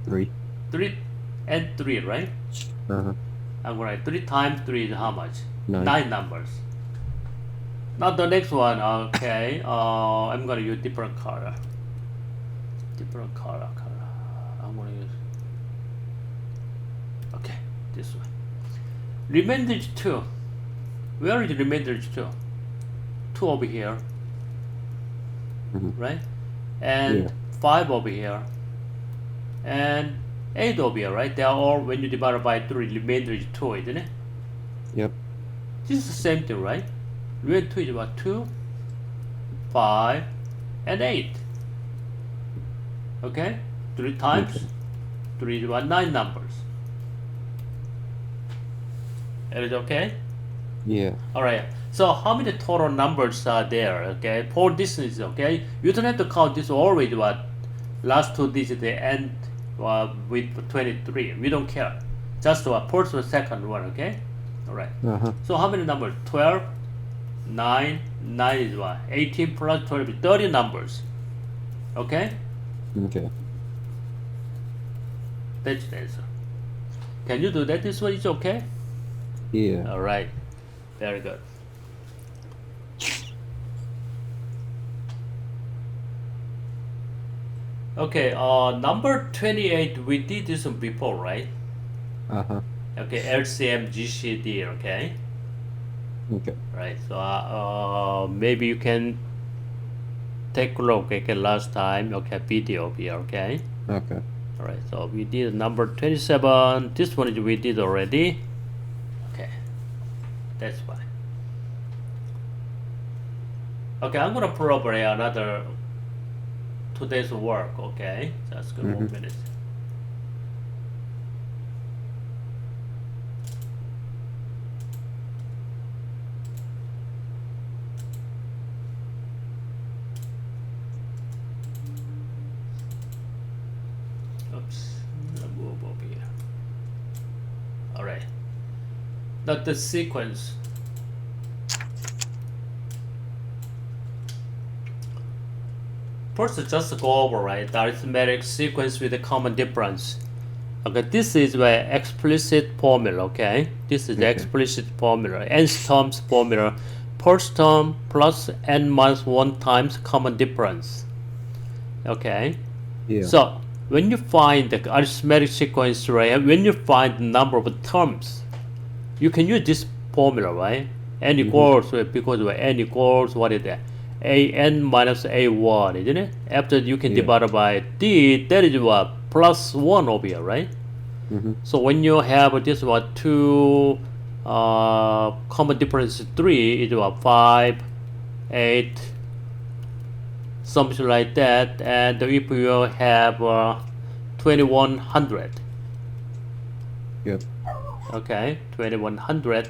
3. 3 and 3, right? Uh-huh. I'm going to write 3 times 3 is how much? 9. 9 numbers. Now the next one, okay, I'm going to use different color. Different color. I'm going to use, okay, this one. Remainder is 2. Where is the remainder is 2? 2 over here, right? And Yeah. 5 over here, and 8 over here, right? They are all, when you divide by 3, remainder is 2, isn't it? Yep. This is the same thing, right? Remainder 2 is about 2, 5, and 8. Okay? 3 times Okay. 3 is about 9 numbers. It is okay? Yeah. Alright, so how many total numbers are there? Okay, 4 digits, okay? You don't have to count this always, what last 2 digits they end with 23. We don't care. Just first or second one, okay? Alright. Uh-huh. So how many numbers? 12, 9, 9 is what? 18 plus 12 is 30 numbers. Okay? Okay. That's the answer. Can you do that? This one is okay? Yeah. Alright. Very good. Okay, number 28, we did this one before, right? Uh-huh. Okay, LCM, GCD, okay? Okay. Right, so maybe you can take a look, okay, last time, okay, video here, okay? Okay. Alright, so we did number 27, this one we did already. Okay, that's fine. Okay, I'm gonna probably another today's work, okay? Just a couple minutes. Oops, I'm gonna move over here. Alright. Now the sequence. First, just go over, right, the arithmetic sequence with a common difference. Okay, this is the explicit formula, okay? This is the explicit formula, nth terms formula. First term plus n minus 1 times common difference. Okay? Yeah. So, when you find the arithmetic sequence, right, when you find the number of terms, you can use this formula, right? N equals, because n equals, what is that? an minus a1, isn't it? After you can divide by d, that is what? Plus 1 over here, right? So when you have this one, 2, common difference 3, is what? 5, 8, something like that. And if you have 2100, Yep. okay, 2100.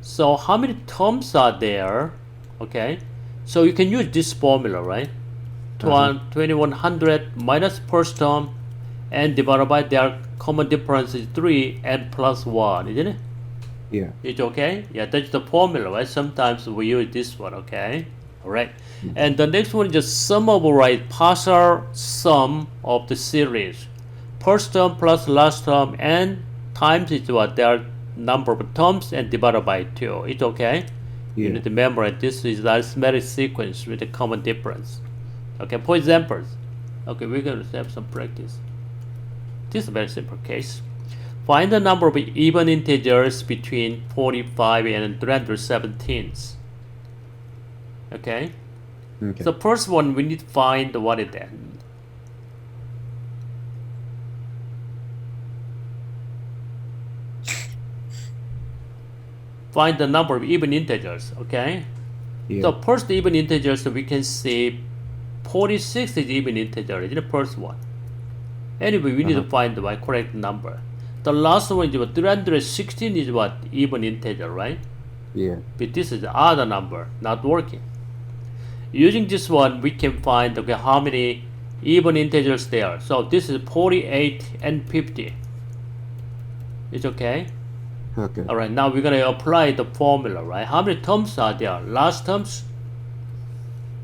So how many terms are there? Okay, so you can use this formula, right? 2100 minus first term and divided by their common difference is 3 and plus 1, isn't it? Yeah. It's okay? Yeah, that's the formula, right? Sometimes we use this one, okay? Alright. And the next one is just sum override, partial sum of the series. First term plus last term and times is what? Their number of terms and divided by 2. It's okay? You Yeah. need to remember this is the arithmetic sequence with a common difference. Okay, for examples. Okay, we're going to have some practice. This is a very simple case. Find the number of even integers between 45 and 317. Okay? Okay. So first one, we need to find what is that. Find the number of even integers, okay? Yeah. So first even integers, we can see 46 is even integer, is the first one. Anyway, we need to find the correct number. The last one is what? 316 is what? Even integer, right? Yeah. But this is the other number, not working. Using this one, we can find, okay, how many even integers there. So this is 48 and 50. It's okay? Okay. Alright, now we're gonna apply the formula, right? How many terms are there? Last terms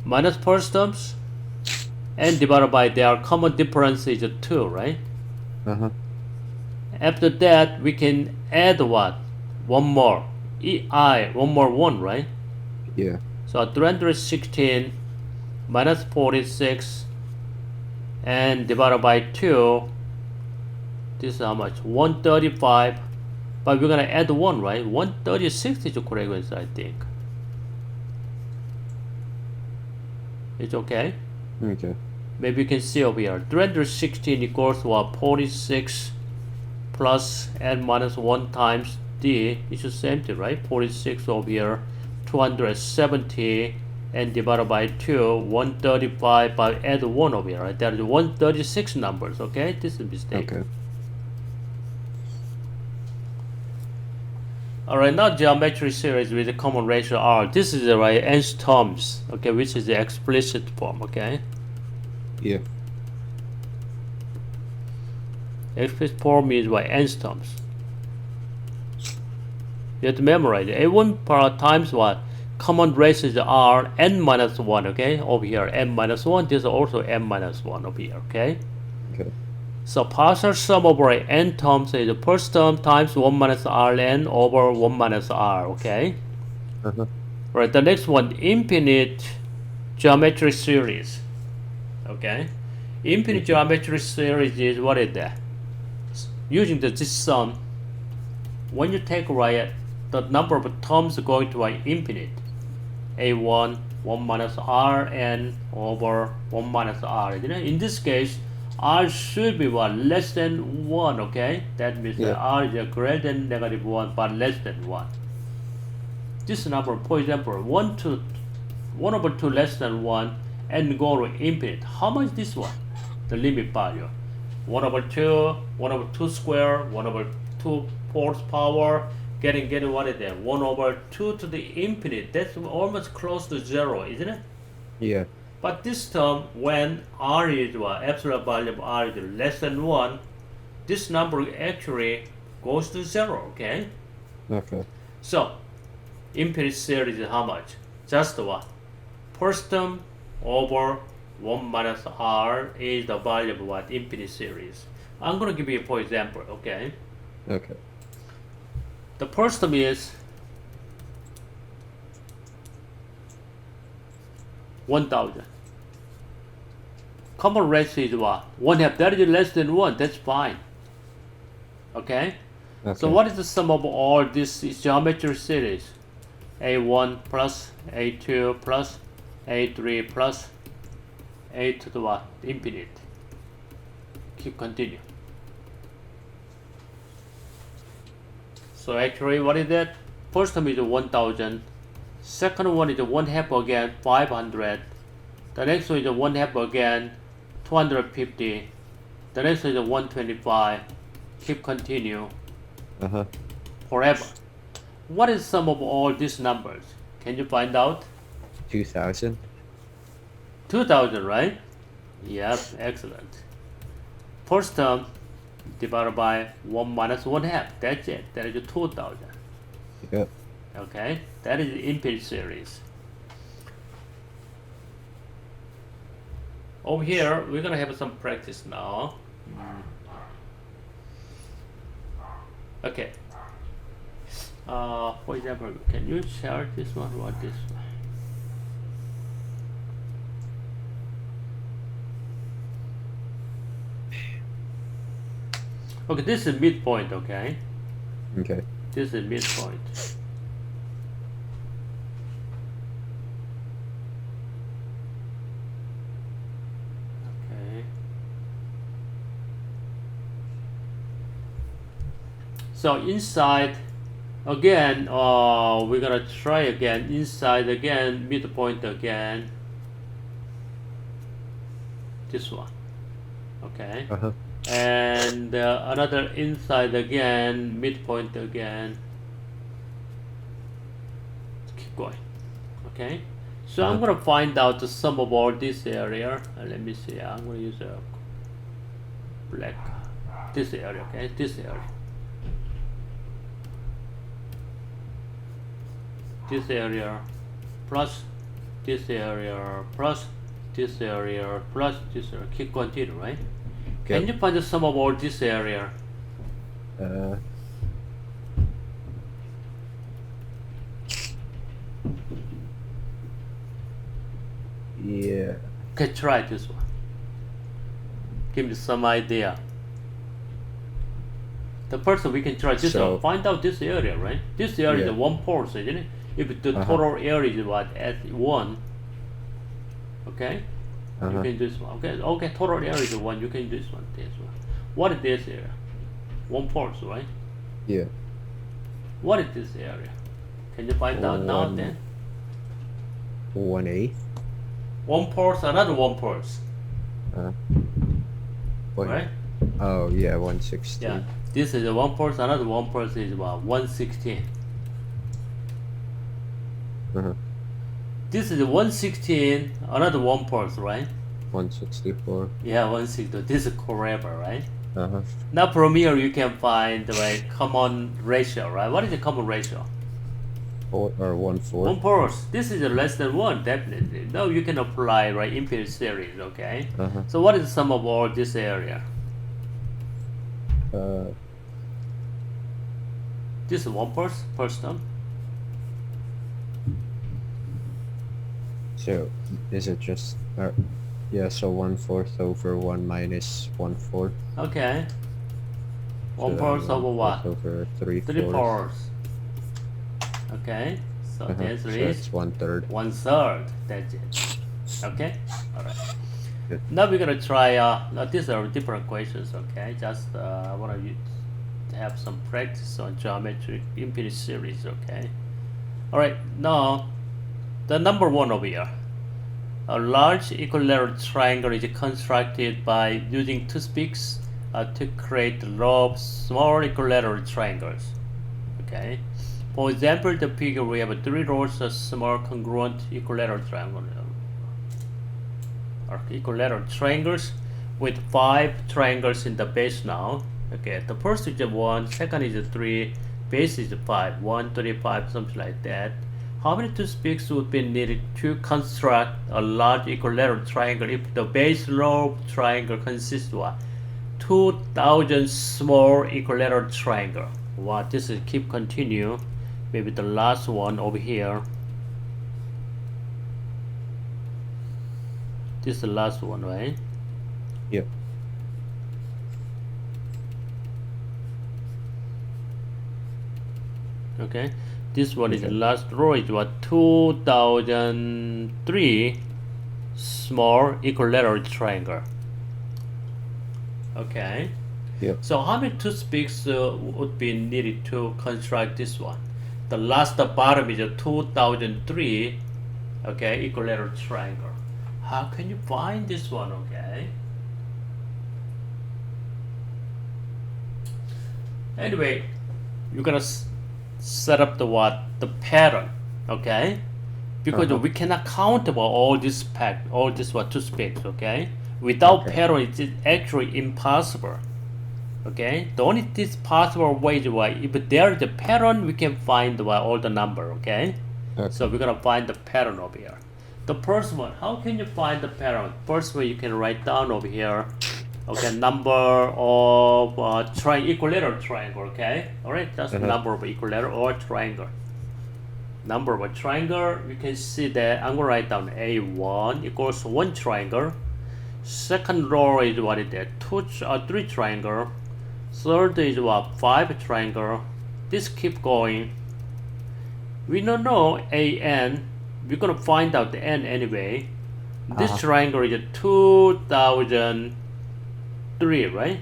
minus first terms and divided by their common difference is 2, right? Uh-huh. After that, we can add what? One more. One more 1, right? Yeah. So 316 minus 46 and divided by 2. This is how much? 135 But we're gonna add 1, right? 136 is the correct answer, I think. It's okay? Okay. Maybe you can see over here. 316 equals to what? 46 plus n minus 1 times d. It's the same thing, right? 46 over here. 270 and divided by 2. 135 by add 1 over here, right? That is 136 numbers, okay? This is a mistake. Okay. Alright, now geometry series with a common ratio r. This is the right nth terms, okay, which is the explicit form, okay? Yeah. Explicit form is by nth terms. You have to memorize it. A1 per times what? Common ratio is r n minus 1, okay? Over here, n minus 1. This is also n minus 1 over here, okay? Okay. So partial sum over n terms is the first term times 1 minus rn over 1 minus r, okay? Uh-huh. Right, the next one, infinite geometry series, okay? Infinite geometry series is what is that? Using this sum, when you take the number of terms going to infinite, a1, 1 minus rn over 1 minus r. In this case, r should be what? Less than 1, okay? That means that r is greater than negative 1 but less than 1. This number, for example, 1 over 2 less than 1 and go to infinite. How much is this one? The limit value. 1 over 2, 1 over 2 square, 1 over 2 fourth power, getting what is that? 1 over 2 to the infinite. That's almost close to 0, isn't it? Yeah. But this term, when r is what? Absolute value of r is less than 1, this number actually goes to 0, okay? Okay. So, infinite series is how much? Just what? First term over 1 minus r is the value of what? Infinite series. I'm going to give you for example, okay? Okay. The first term is 1000. Common ratio is what? 1/2. That is less than 1. That's fine. Okay? So what is the sum of all this geometry series? A1 plus A2 plus A3 plus A to the what? Infinite. Keep continue. So actually, what is that? First term is 1000. Second one is 1/2 again, 500. The next one is 1/2 again, 250. The next one is 125. Keep continue. Uh-huh. Forever. What is sum of all these numbers? Can you find out? 2000. 2000, right? Yep, excellent. First term divided by 1 minus 1/2. That's it. That is 2000. Yep. Okay, that is the infinite series. Over here, we're gonna have some practice now. Okay. For example, can you share this one or this one? Okay, this is midpoint, okay? Okay. This is midpoint. Okay. So inside, again, we're gonna try again. Inside again, midpoint again. This one. Okay. Uh-huh. And another inside again, midpoint again. Keep going. Okay. So I'm gonna find out the sum of all this area. Let me see. I'm gonna use a black. This area. Okay. This area. This area plus this area plus this area plus this area. Keep continue, right? Okay. Can you find the sum of all this area? Yeah. Okay, try this one. Give me some idea. The first we can try this So- one. Find out this area, right? This area Yeah. is 1 pulse, isn't it? If the Uh-huh. total area is what at 1, okay? You Uh-huh. can do this one. Okay, total area is 1. You can do this one. What is this area? 1 pulse, right? Yeah. What is this area? Can you find out now One- then? 1/8. 1 pulse, another 1 pulse, What? right? Oh yeah, 1/16. Yeah. This is a 1 pulse, another 1 pulse is about 1/16. Uh-huh. This is a 1/16, another 1 pulse, right? 164. Yeah, 1/16. This is correct, right? Uh-huh. Now from here you can find the common ratio, right? What is the common ratio? 1/4. 1 pulse. This is a less than 1, definitely. Now you can apply, right, infinite series, okay? Uh-huh. So what is the sum of all this area? This is 1 pulse, first term. So is it just yeah, so 1/4 over 1 minus 1/4. Okay. 1 So pulse over what? Over 3/4. 3 pulse. Okay. So the answer So is it's 1/3. 1/3. That's it. Okay. All right. Good. Now we're gonna try. Now these are different questions. Okay. Just I want you to have some practice on geometric infinite series. Okay. All right. Now the number 1 over here. A large equilateral triangle is constructed by using toothpicks to create the row of small equilateral triangles. Okay. For example, the figure we have 3 rows of small congruent equilateral triangles with 5 triangles in the base now. Okay. The first is 1, second is 3, base is 5, 1, 3, 5, something like that. How many toothpicks would be needed to construct a large equilateral triangle if the base row triangle consists of 2,000 small equilateral triangle? Wow, this is keep continue. Maybe the last one over here. This is the last one, right? Yep. Okay. This one is the Okay. last row is what 2003 small equilateral triangle. Okay. Yep. So how many toothpicks would be needed to construct this one? The last bottom is a 2003 okay equilateral triangle. How can you find this one? Okay. Anyway, you're gonna set up the pattern, okay? Because we cannot count about all this toothpicks, okay? Without Okay. pattern, it's actually impossible. Okay, the only this possible way is if there is a pattern, we can find all the number. Okay, so we're gonna find the pattern over here. The first one, how can you find the pattern? First one, you can write down over here. Okay, number of equilateral triangle. Okay, all right, that's the number of equilateral or triangle. Number of a triangle, you can see that I'm gonna write down A1 equals 1 triangle. Second row is what is that? 3 triangle. Third is what? 5 triangle. This keep going. We don't know AN. We're gonna find out the N anyway. This triangle is 2003, right?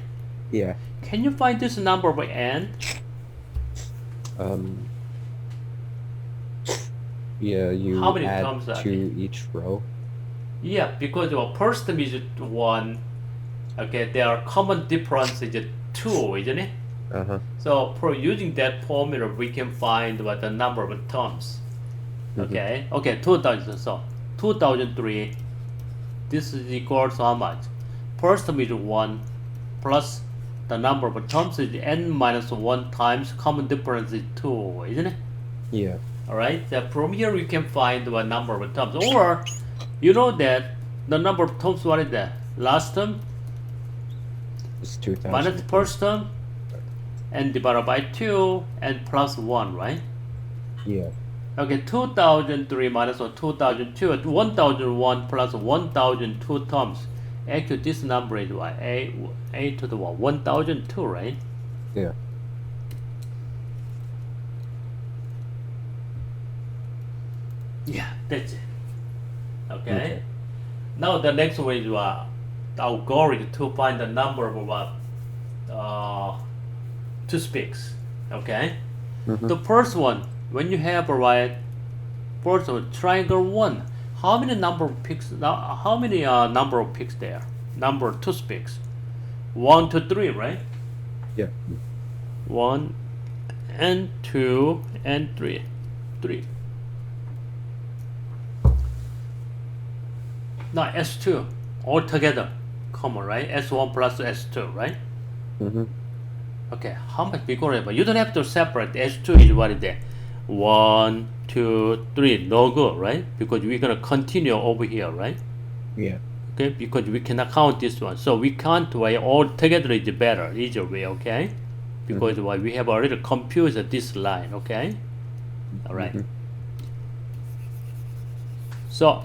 Yeah. Can you find this number by N? Yeah, you How many add terms are to each row. Yeah, because the first term is 1. Okay, their common difference is 2, isn't it? So for using that formula, we can find the number of terms. Okay, 2000. So 2003. This is equal to how much? First term is 1 plus the number of terms is n minus 1 times common difference is 2, isn't it? Yeah. Alright, so from here we can find the number of terms. Or you know that the number of terms, what is that? Last term It's 2000. minus the first term and divided by 2 and plus 1, right? Yeah. Okay, 2003 minus 2002, 1001 plus 1002 terms. Actually, this number is what? A to the what? 1002, right? Yeah. Yeah, that's it. Okay. Okay. Now the next one is the algorithm to find the number of toothpicks. Okay. Mm-hmm. The first one, when you have first one, triangle one, how many number of picks? How many number of picks there? Number of toothpicks. 1, 2, 3, right? Yeah. 1 and 2 and 3. 3. Now S2 all together, common, right? S1 plus S2, right? Mm-hmm. Okay, how much bigger? But you don't have to separate. S2 is what is there? 1, 2, 3. No good, right? Because we're gonna continue over here, right? Yeah. Okay, because we cannot count this one, so we can't write all together is better, easier way. Okay, because why we have already confused this line. Okay, all right. Mm-hmm. So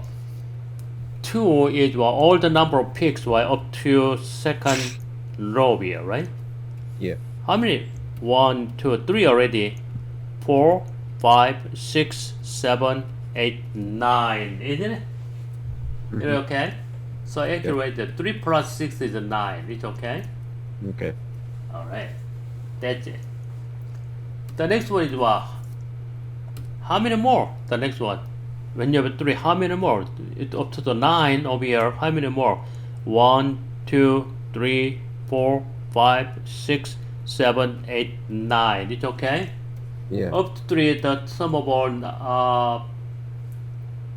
2 is all the number of picks up to second row here, right? Yeah. How many? 1, 2, 3 already. 4, 5, 6, 7, 8, 9. Isn't it? Mhm. Okay. So actually, the 3 plus 6 is a 9. It's okay. Okay. All right. That's it. The next one is what? How many more? The next one. When you have 3, how many more? It's up to the 9 over here. How many more? 1, 2, 3, 4, 5, 6, 7, 8, 9. It's okay? Yeah. Up to 3, the sum of all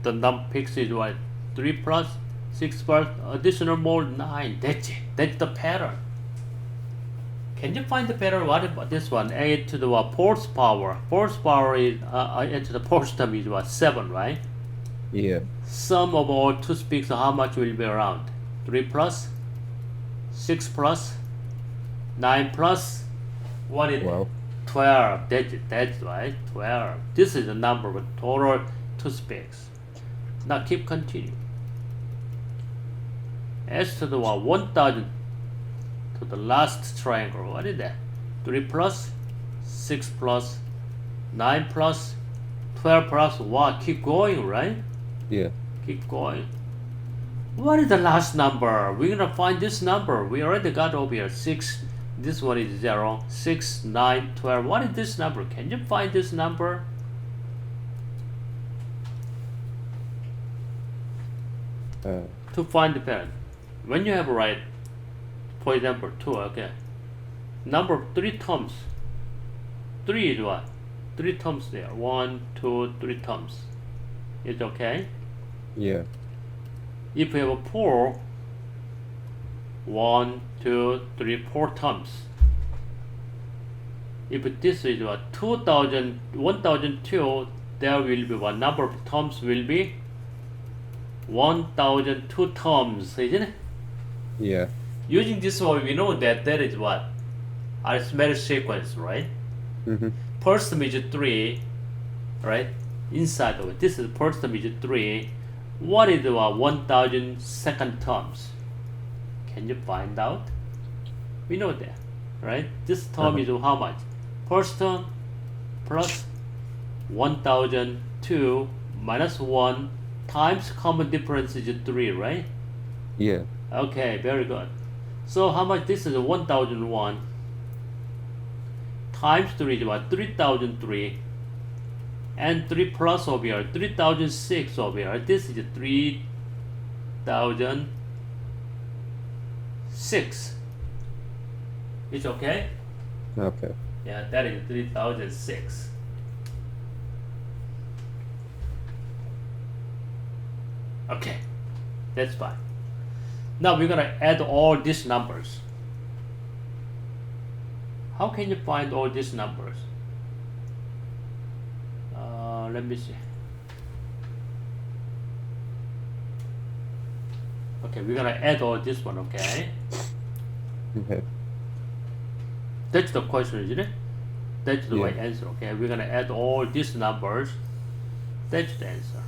the picks is what? 3 plus 6 plus additional more 9. That's it. That's the pattern. Can you find the pattern? What about this one? A to the fourth power. Fourth power is into the fourth term is what? 7, right? Yeah. Sum of all toothpicks, how much will be around? 3 plus 6 plus 9 plus what is it? 12. 12. That's right. 12. This is the number of total toothpicks. Now keep continuing. As to the 1000 to the last triangle, what is that? 3 plus 6 plus 9 plus 12 plus 1. Keep going, right? Yeah. Keep going. What is the last number? We're gonna find this number. We already got over here 6. This one is 0. 6, 9, 12. What is this number? Can you find this number? To find the parent. When you have right, for example, 2, okay. Number of 3 terms. 3 is what? 3 terms there. 1, 2, 3 terms. It's okay? Yeah. If you have a 4, 1, 2, 3, 4 terms. If this is what? 2000, 1002, there will be what number of terms will be? 1002 terms, isn't it? Yeah. Using this one, we know that that is what? Arithmetic sequence, right? Mm-hmm. First term is 3, right? Inside of it, this is first term is 3. What is the 1000 second terms? Can you find out? We know that, right? This term is how much? First term plus 1002 minus 1 times common difference is 3, right? Yeah. Okay, very good. So how much? This is 1001 times 3 is what? 3003. And 3 plus over here, 3006 over here. This is 3006. It's okay? Okay. Yeah, that is 3006. Okay, that's fine. Now we're gonna add all these numbers. How can you find all these numbers? Let me see. Okay, we're gonna add all this one, okay? Okay. That's the question, isn't it? That's the Yeah. right answer, okay? We're gonna add all these numbers. That's the answer.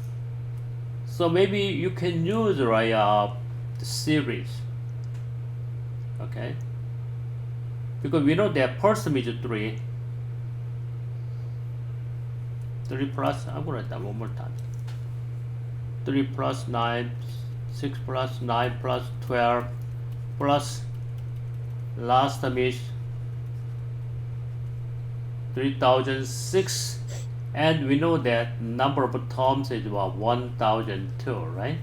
So maybe you can use the series, okay? Because we know that first term is 3. 3 plus, I'm gonna write that one more time. 3 plus 9, 6 plus 9 plus 12 plus last term is 3006, and we know that number of terms is about 1002, right?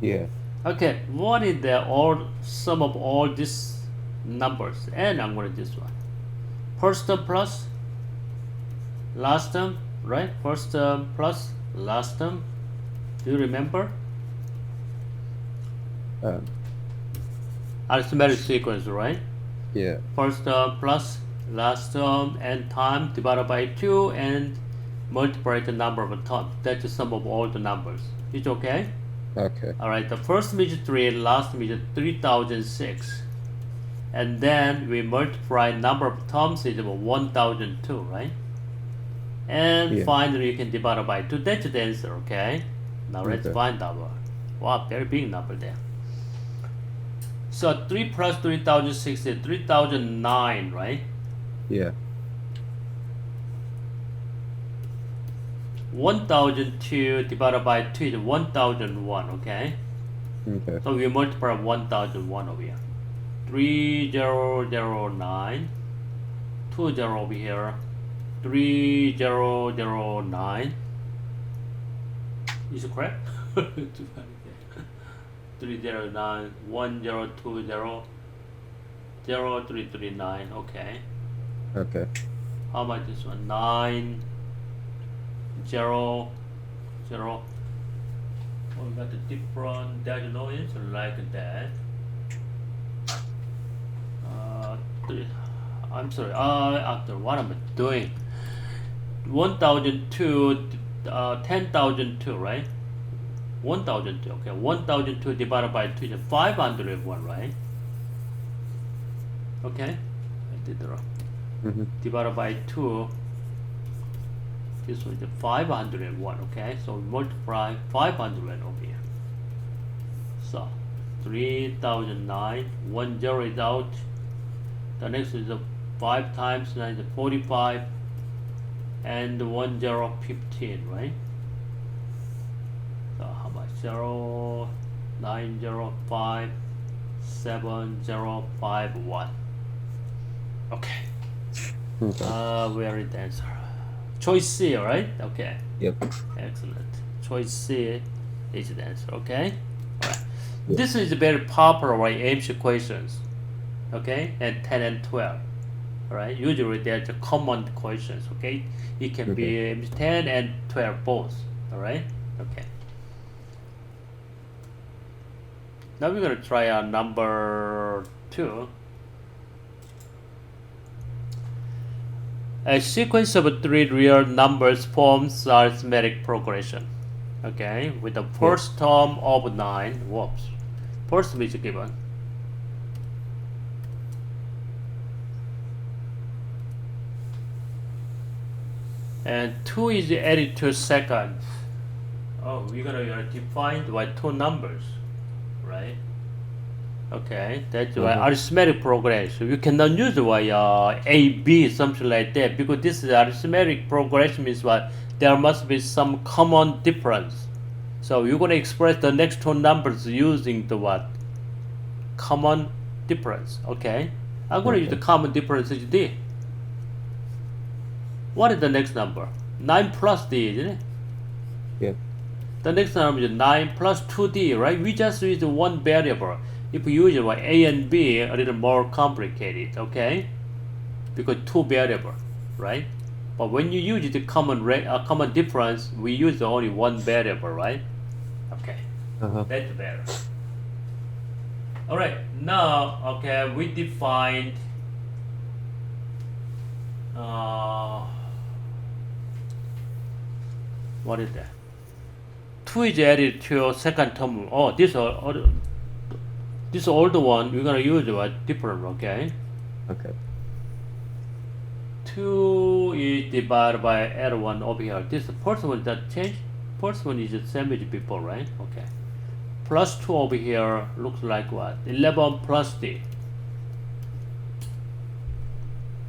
Yeah. Okay, what is the sum of all these numbers? And I'm going to this one. First term plus last term, right? First term plus last term. Do you remember? Arithmetic sequence, right? Yeah. First term plus last term and time divided by 2 and multiply the number of terms. That's the sum of all the numbers. It's okay? Okay. Alright, the first is 3, last is 3006. And then we multiply number of terms is about 1002, right? And Yeah. finally you can divide by 2. That's the answer, okay? Now let's Okay. find our, wow, very big number there. So 3 plus 3006 is 3009, right? Yeah. 1002 divided by 2 is 1001, okay? Okay. So we multiply 1001 over here. 3009, 20 over here, 3009. Is it correct? 309, 1020, 0339, okay. Okay. How about this one? 9, 0, 0. Oh, we got the different diagonal answer like that. I'm sorry. After what am I doing? 1002, 10,002, right? 1002. Okay, 1002 divided by 2 is 501, right? Okay, I did it wrong. Divided by 2. This was the 501, okay? So we multiply 500 over here. So 3009, 1 0 is out. The next is 5 times 9 is 45, and 1 0 15, right? So how much? 0 9 0 5 7 0 5 1. Okay. Okay. Where is the answer? Choice C, right? Okay. Yep. Excellent. Choice C is the answer. Okay. All right. Yeah. This is very popular, right? MC questions. Okay, and 10 and 12. All right. Usually they're the common questions. Okay. It can be MC 10 and 12 both. All right. Okay. Now we're gonna try number 2. A sequence of 3 real numbers forms arithmetic progression. Okay, with the first term of 9. Whoops. First term is given. And 2 is added to second. Oh, we're gonna define by 2 numbers, right? Okay, that's why arithmetic progression. You cannot use A, B, something like that, because this is arithmetic progression means what? There must be some common difference. So you're going to express the next 2 numbers using the what? Common difference, okay? I'm going to use the common difference is D. What is the next number? 9 plus D, isn't it? Yeah. The next number is 9 plus 2D, right? We just use one variable. If you use A and B, a little more complicated, okay? Because 2 variables, right? But when you use the common difference, we use only 1 variable, right? Okay, that's better. All right, now, okay, we defined what is that? 2 is added to second term. Oh, this older one, we're gonna use different, okay? Okay. 2 is divided by L1 over here. This first one that change. First one is the same as before, right? Okay. Plus 2 over here looks like what? 11 plus D.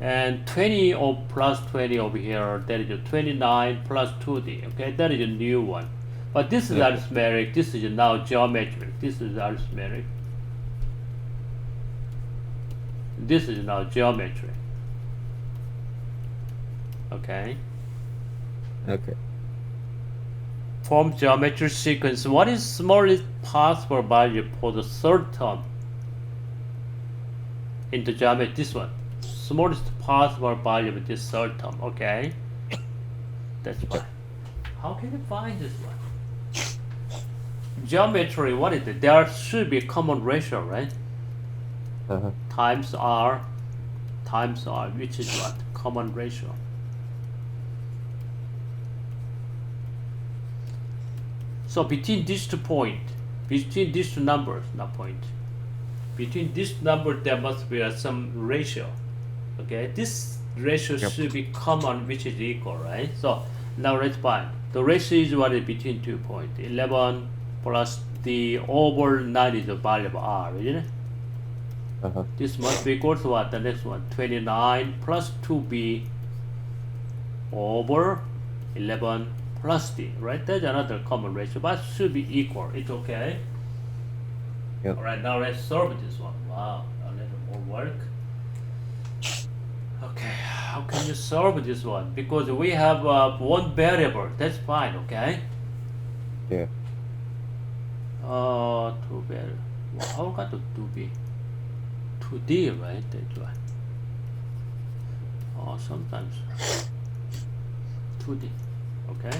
And 20 or plus 20 over here, that is a 29 plus 2D. Okay, that is a new one. But this is Okay. arithmetic, this is now geometric, this is arithmetic. This is now geometry. Okay. Okay. From geometry sequence, what is smallest possible value for the third term in the geometry? This one. Smallest possible value of this third term. Okay. That's fine. How can you find this one? Geometry, what is it? There should be a common ratio, right? Times R, which is what? Common ratio. So between these 2 points, between these 2 numbers, not point, between this number there must be some ratio. Okay, this ratio should be common, which is equal, right? So now let's find the ratio is what is between 2 points. 11 plus the over 9 is the value of R, isn't it? This must be equal to what? The next one, 29 plus 2b over 11 plus d, right? That's another common ratio, but should be equal. It's okay. Yep. All right, now let's solve this one. Wow, a little more work. Okay, how can you solve this one? Because we have one variable. That's fine. Okay. Yeah. 2 variable. Well, how got to 2b? 2d, right? That's right. Oh, sometimes 2d. Okay,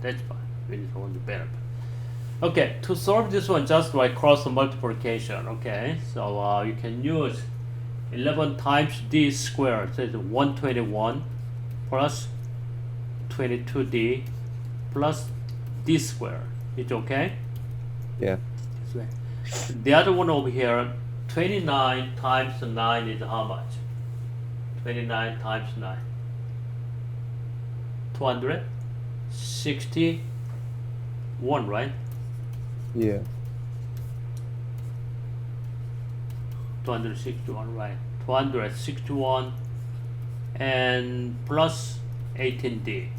that's fine. We need only variable. Okay, to solve this one, just like cross multiplication. Okay, so you can use 11 times d squared, so it's 121 plus 22d plus d squared. It's okay? Yeah. This way. The other one over here, 29 times 9 is how much? 29 times 9. 261, right? Yeah. 261, right? 261 and plus 18d.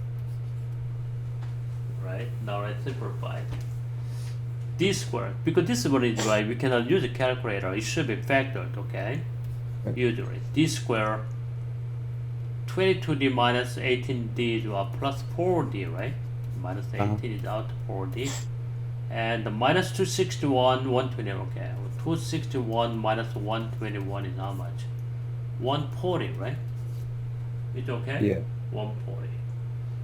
Right? Now let's simplify. D squared, because this one is right, we cannot use a calculator. It should be factored, okay? Usually. D squared 22d minus 18d is plus 4d, right? Minus 18 is out 4d. And the minus 261, 120, okay. 261 minus 121 is how much? 140, right? It's okay? Yeah. 140.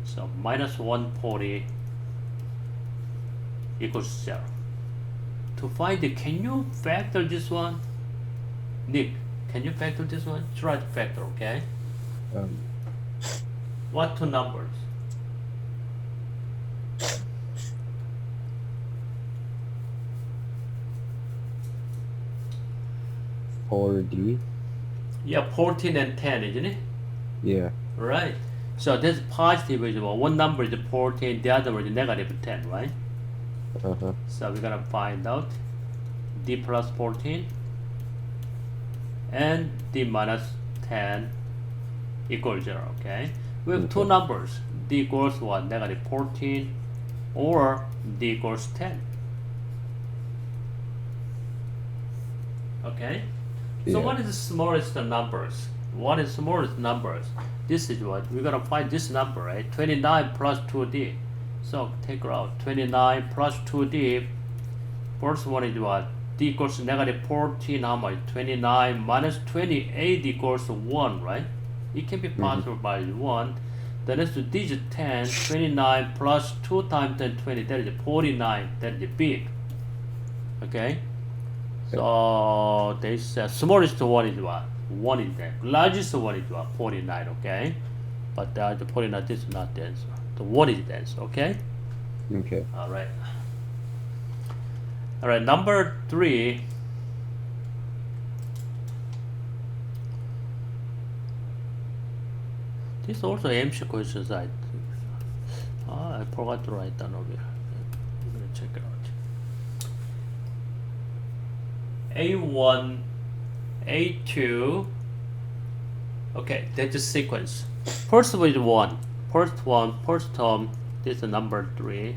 So minus 140 equals 0. To find it, can you factor this one? Nick, can you factor this one? Try to factor, okay? What 2 numbers? $4D. Yeah, 14 and 10, isn't it? Yeah. Right. So this positive is one number is 14, the other is negative 10, right? So we're gonna find out d plus 14 and d minus 10 equals 0, okay? We have 2 numbers, d equals what? Negative 14 or d equals 10. Okay? So Yeah. what is the smallest numbers? What is smallest numbers? This is what we're gonna find this number, right? 29 plus 2d. So take it out. 29 plus 2d. First one is what? D equals negative 14. How much? 29 minus 28 equals 1, right? It can be possible by 1. The next d is 10. 29 plus 2 times 10, 20. That is 49. That is big. Okay? So this smallest one is what? 1 is there. Largest one is what? 49, okay? But the 49 this is not dense. The 1 is dense, okay? Okay. Alright. Alright, number 3. This also MC questions I forgot to write down over here. I'm gonna check it out. A1, A2. Okay, that's the sequence. First one is 1. First term, this is number 3.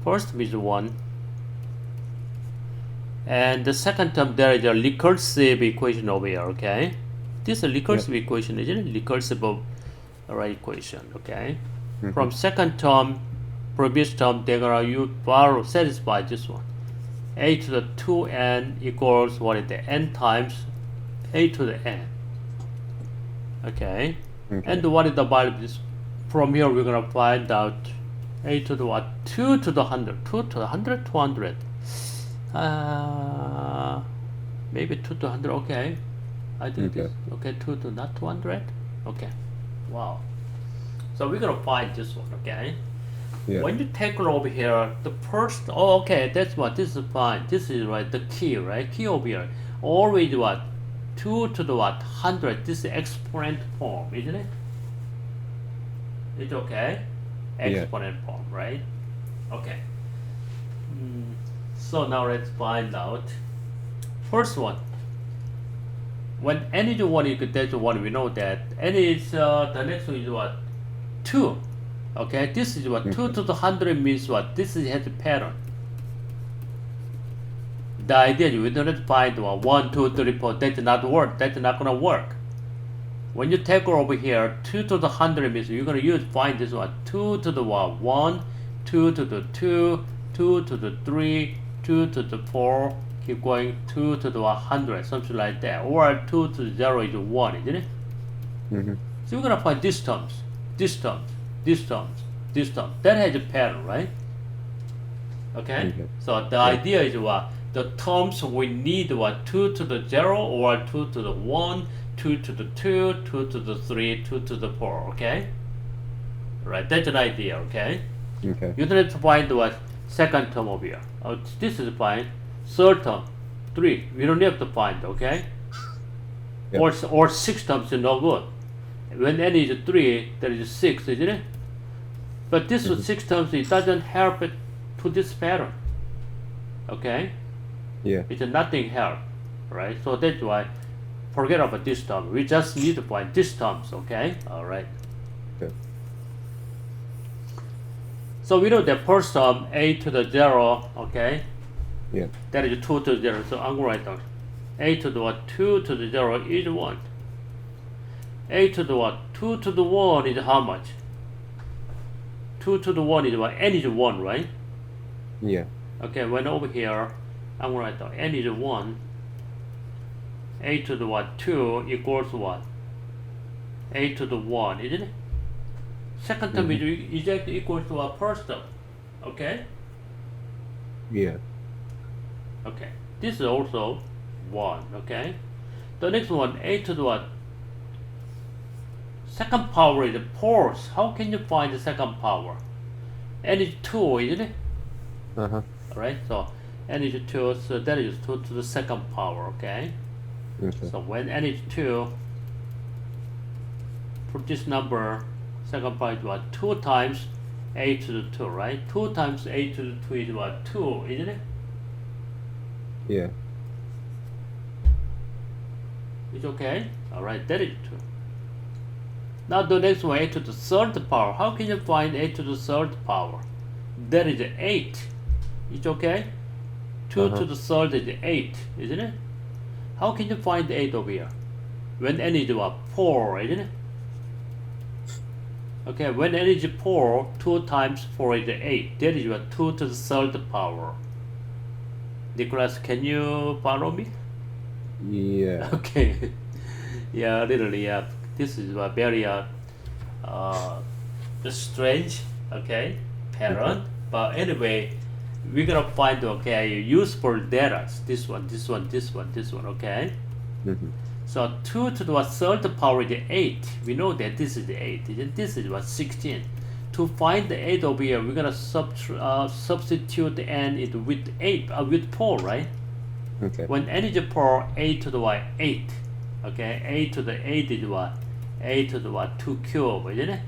First term is 1. And the second term, there is a recursive equation over here, okay? This is a recursive equation, isn't it? Recursive equation, okay? From second term, previous term, they're gonna use borrow satisfy this one. A to the 2n equals what is the n times a to the n. Okay? And what is the value of this? From here we're gonna find out a to the what? 2 to the 100. 2 to the 100, 200. Maybe 2 to 100, okay. I think this, okay, 2 to not 200. Okay. Wow. So we're gonna find this one, okay? Yeah. When you take it over here, the first, oh, okay, that's what, this is fine. This is right, the key, right? Key over here. Always what? 2 to the what? 100. This is exponent form, isn't it? It's okay? Exponent form, right? Okay. So now let's find out. First one. When n is 1 equal to 1, we know that n is, the next one is what? 2. Okay, this is what? 2 to the 100 means what? This is has a pattern. The idea is we don't have to find 1, 2, 3, 4. That's not work. That's not gonna work. When you take over here, 2 to the 100 means you're gonna find this one. 2 to the 1, 2 to the 2, 2 to the 3, 2 to the 4. Keep going 2 to the 100, something like that. Or 2 to the 0 is 1, isn't it? So we're gonna find these terms, these terms, these terms, these terms. That has a pattern, right? Okay? So the idea is what? The terms we need what? 2 to the 0 or 2 to the 1, 2 to the 2, 2 to the 3, 2 to the 4, okay? Right, that's an idea, okay? Okay. You don't have to find what? Second term over here. This is fine. Third term, 3. We don't have to find, okay? Or 6 terms is no good. When n is 3, there is 6, isn't it? But this 6 terms, it doesn't help it to this pattern. Okay? Yeah. It's nothing help, right? So that's why, forget about this term. We just need to find these terms, okay? Alright. Okay. So we know the first term, a to the 0, okay? Yeah. That is 2 to the 0, so I'm going to write down. A to the what? 2 to the 0 is 1. A to the what? 2 to the 1 is how much? 2 to the 1 is what? N is 1, right? Yeah. Okay, when over here, I'm going to write down n is 1. A to the what? 2 equals what? A to the 1, isn't it? Second term is exactly equal to our first term. Okay? Yeah. Okay. This is also 1, okay? The next one, a to the what? Second power is 4. How can you find the second power? N is 2, isn't it? Alright, so n is 2, so that is 2 to the second power, okay? So when n is 2, put this number, second power is what? 2 times a to the 2, right? 2 times a to the 2 is what? 2, isn't it? Yeah. It's okay? Alright, that is 2. Now the next one, a to the third power. How can you find a to the third power? That is 8. It's okay? 2 to the third is 8, isn't it? How can you find 8 over here? When n is what? 4, isn't it? Okay, when n is 4, 2 times 4 is 8. That is what? 2 to the third power. Nicholas, can you follow me? Yeah. Okay. Yeah, literally, yeah. This is a very strange, okay, pattern. But anyway, we're gonna find, okay, useful data. This one, this one, this one, this one, okay? So 2 to the third power is 8. We know that this is 8. This is what? 16. To find the 8 over here, we're gonna substitute the n with 8, with 4, right? Okay. When n is 4, a to the what? 8. Okay, a to the 8 is what? A to the what? 2 cube, isn't it?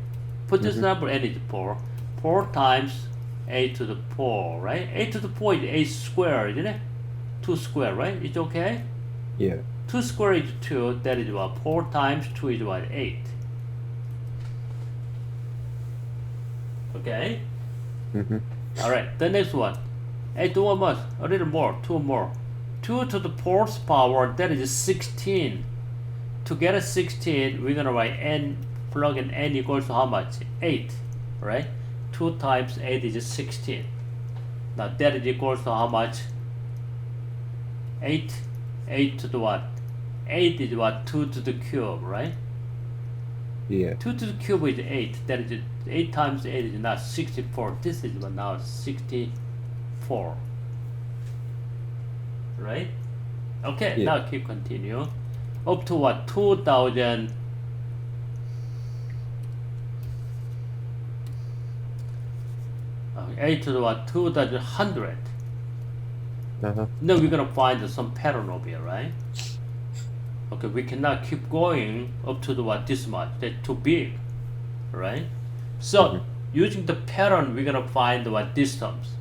Put this number, n is 4. 4 times a to the 4, right? A to the 4 is a squared, isn't it? 2 squared, right? It's okay? Yeah. 2 squared is 2, that is what? 4 times 2 is what? 8. Okay? Alright, the next one. 8 to 1 more, a little more, 2 more. 2 to the 4th power, that is 16. To get a 16, we're gonna write n, plug in n equals to how much? 8, right? 2 times 8 is 16. Now that is equals to how much? 8. 8 to the what? 8 is what? 2 to the cube, right? Yeah. 2 to the cube is 8. That is 8 times 8 is not 64. This is what now 64. Right? Okay, Yeah. now keep continue. Up to what? 2000. Okay, 8 to the what? 2100. Uh-huh. Now we're gonna find some pattern over here, right? Okay, we cannot keep going up to the what this much. That's too big, right? So using the pattern, we're gonna find what these terms.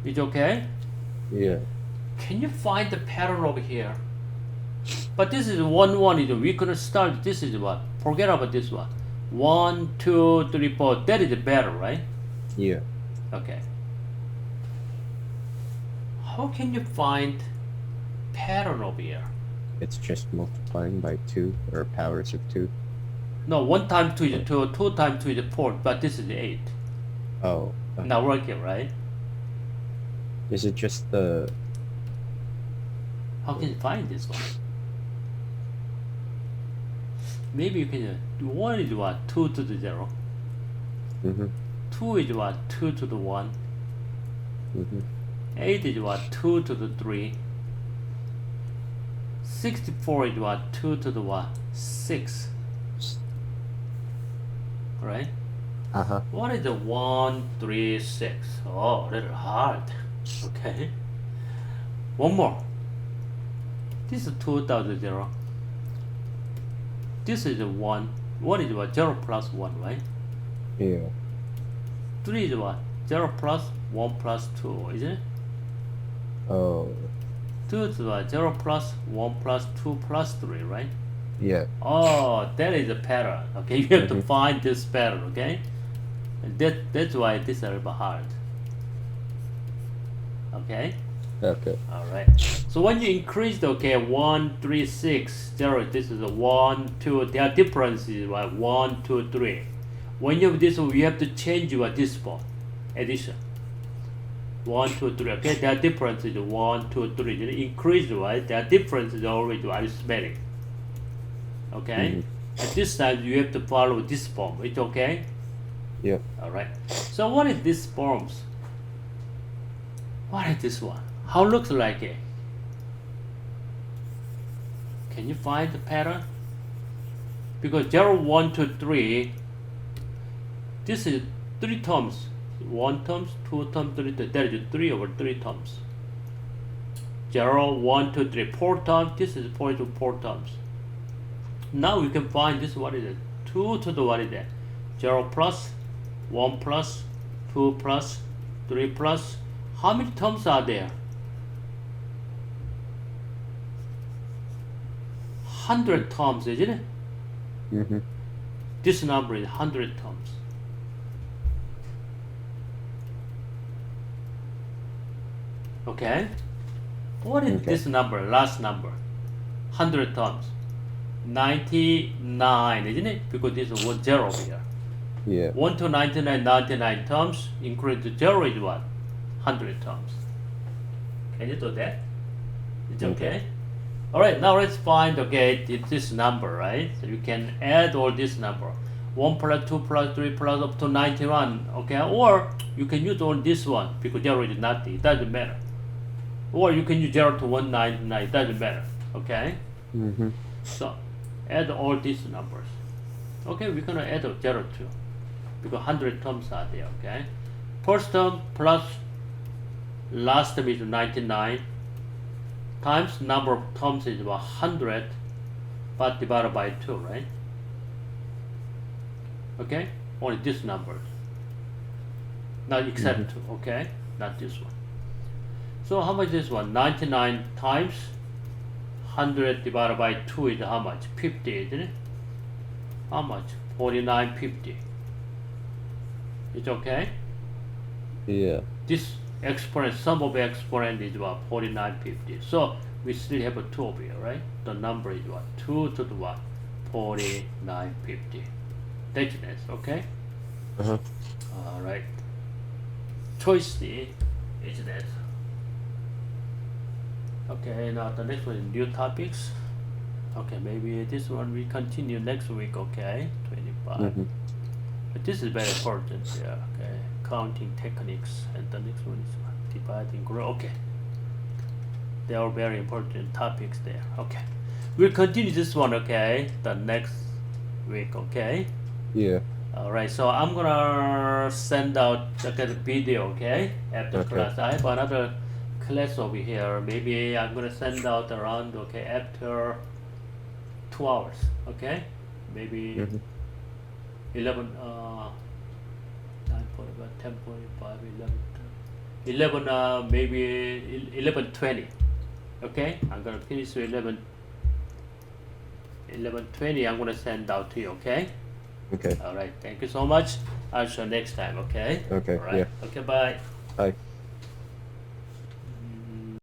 Is okay? Yeah. Can you find the pattern over here? But this is 1 1 is we gonna start. This is what? Forget about this one. 1 2 3 4. That is better, right? Yeah. Okay. How can you find pattern over here? It's just multiplying by 2 or powers of 2. No, 1 times 2 is 2, 2 times 2 is 4, but this is 8. Oh. Not working, right? Is it just the... How can you find this one? Maybe you can 1 is what? 2 to the 0. Mm-hmm. 2 is what? 2 to the 1. Mm-hmm. 8 is what? 2 to the 3. 64 is what? 2 to the what? 6. Right? Uh-huh. What is the 1, 3, 6? Oh, a little hard. Okay. One more. This is 2 to the 0. This is a 1. 1 is what? 0 plus 1, right? Yeah. 3 is what? 0 plus 1 plus 2, isn't it? Oh. 2 is what? 0 plus 1 plus 2 plus 3, right? Yeah. Oh, that is a pattern. Okay, you have to find this pattern, okay? And that's why this is a little bit hard. Okay? Okay. Alright. So when you increase the 1, 3, 6, 0, this is a 1, 2, their difference is what? 1, 2, 3. When you have this, you have to change your this form. Addition. 1, 2, 3. Okay, their difference is 1, 2, 3. You increase, right? Their difference is always arithmetic. Okay? At this time, you have to follow this form. It's okay? Yeah. Alright. So what is this forms? What is this one? How looks like it? Can you find the pattern? Because 0, 1, 2, 3, this is 3 terms. 1 terms, 2 terms, 3 terms. That is 3 over 3 terms. 0, 1, 2, 3, 4 terms. This is 4 to 4 terms. Now we can find this. What is it? 2 to the what is that? 0 plus, 1 plus, 2 plus, 3 plus. How many terms are there? 100 terms, isn't it? Mm-hmm. This number is 100 terms. Okay? What is this number, last number? 100 terms. 99, isn't it? Because this is 1 0 here. Yeah. 1 to 99, 99 terms, include the 0 is what? 100 terms. Can you do that? It's okay? Alright, now let's find, this number, right? So you can add all this number. 1 plus 2 plus 3 plus up to 91, okay? Or you can use all this one, because 0 is nothing, it doesn't matter. Or you can use 0 to 199, it doesn't matter, okay? Mm-hmm. So, add all these numbers. Okay, we're gonna add a 0 too, because 100 terms are there, okay? First term plus last term is 99, times number of terms is about 100, but divided by 2, right? Okay, only this number, not except 2, okay? Not this one. So how much is this one? 99 times 100 divided by 2 is how much? 50, isn't it? How much? 4950. It's okay? Yeah. This exponent, sum of exponent is what? 4950. So we still have a 2 over here, right? The number is what? 2 to the what? 4950. That's it, okay? Uh-huh. Alright. Choice D is that. Okay, now the next one is new topics. Okay, maybe this one we continue next week, okay? 25. Mm-hmm. But this is very important, yeah, okay? Counting techniques, and the next one is what? Dividing group, okay. They are very important topics there, okay. We'll continue this one, okay? The next week, okay? Yeah. Alright, so I'm gonna send out the video, okay? After Okay. class. I have another class over here. Maybe I'm gonna send out around, okay, after 2 hours, okay? Maybe Mm-hmm. 11, 9:45, 10:45, 11, maybe 11:20, okay? I'm gonna finish with 11:20. I'm gonna send out to you, okay? Okay. All right. Thank you so much. I'll show you next time. Okay. Okay. All right. Yeah. Okay. Bye. Bye.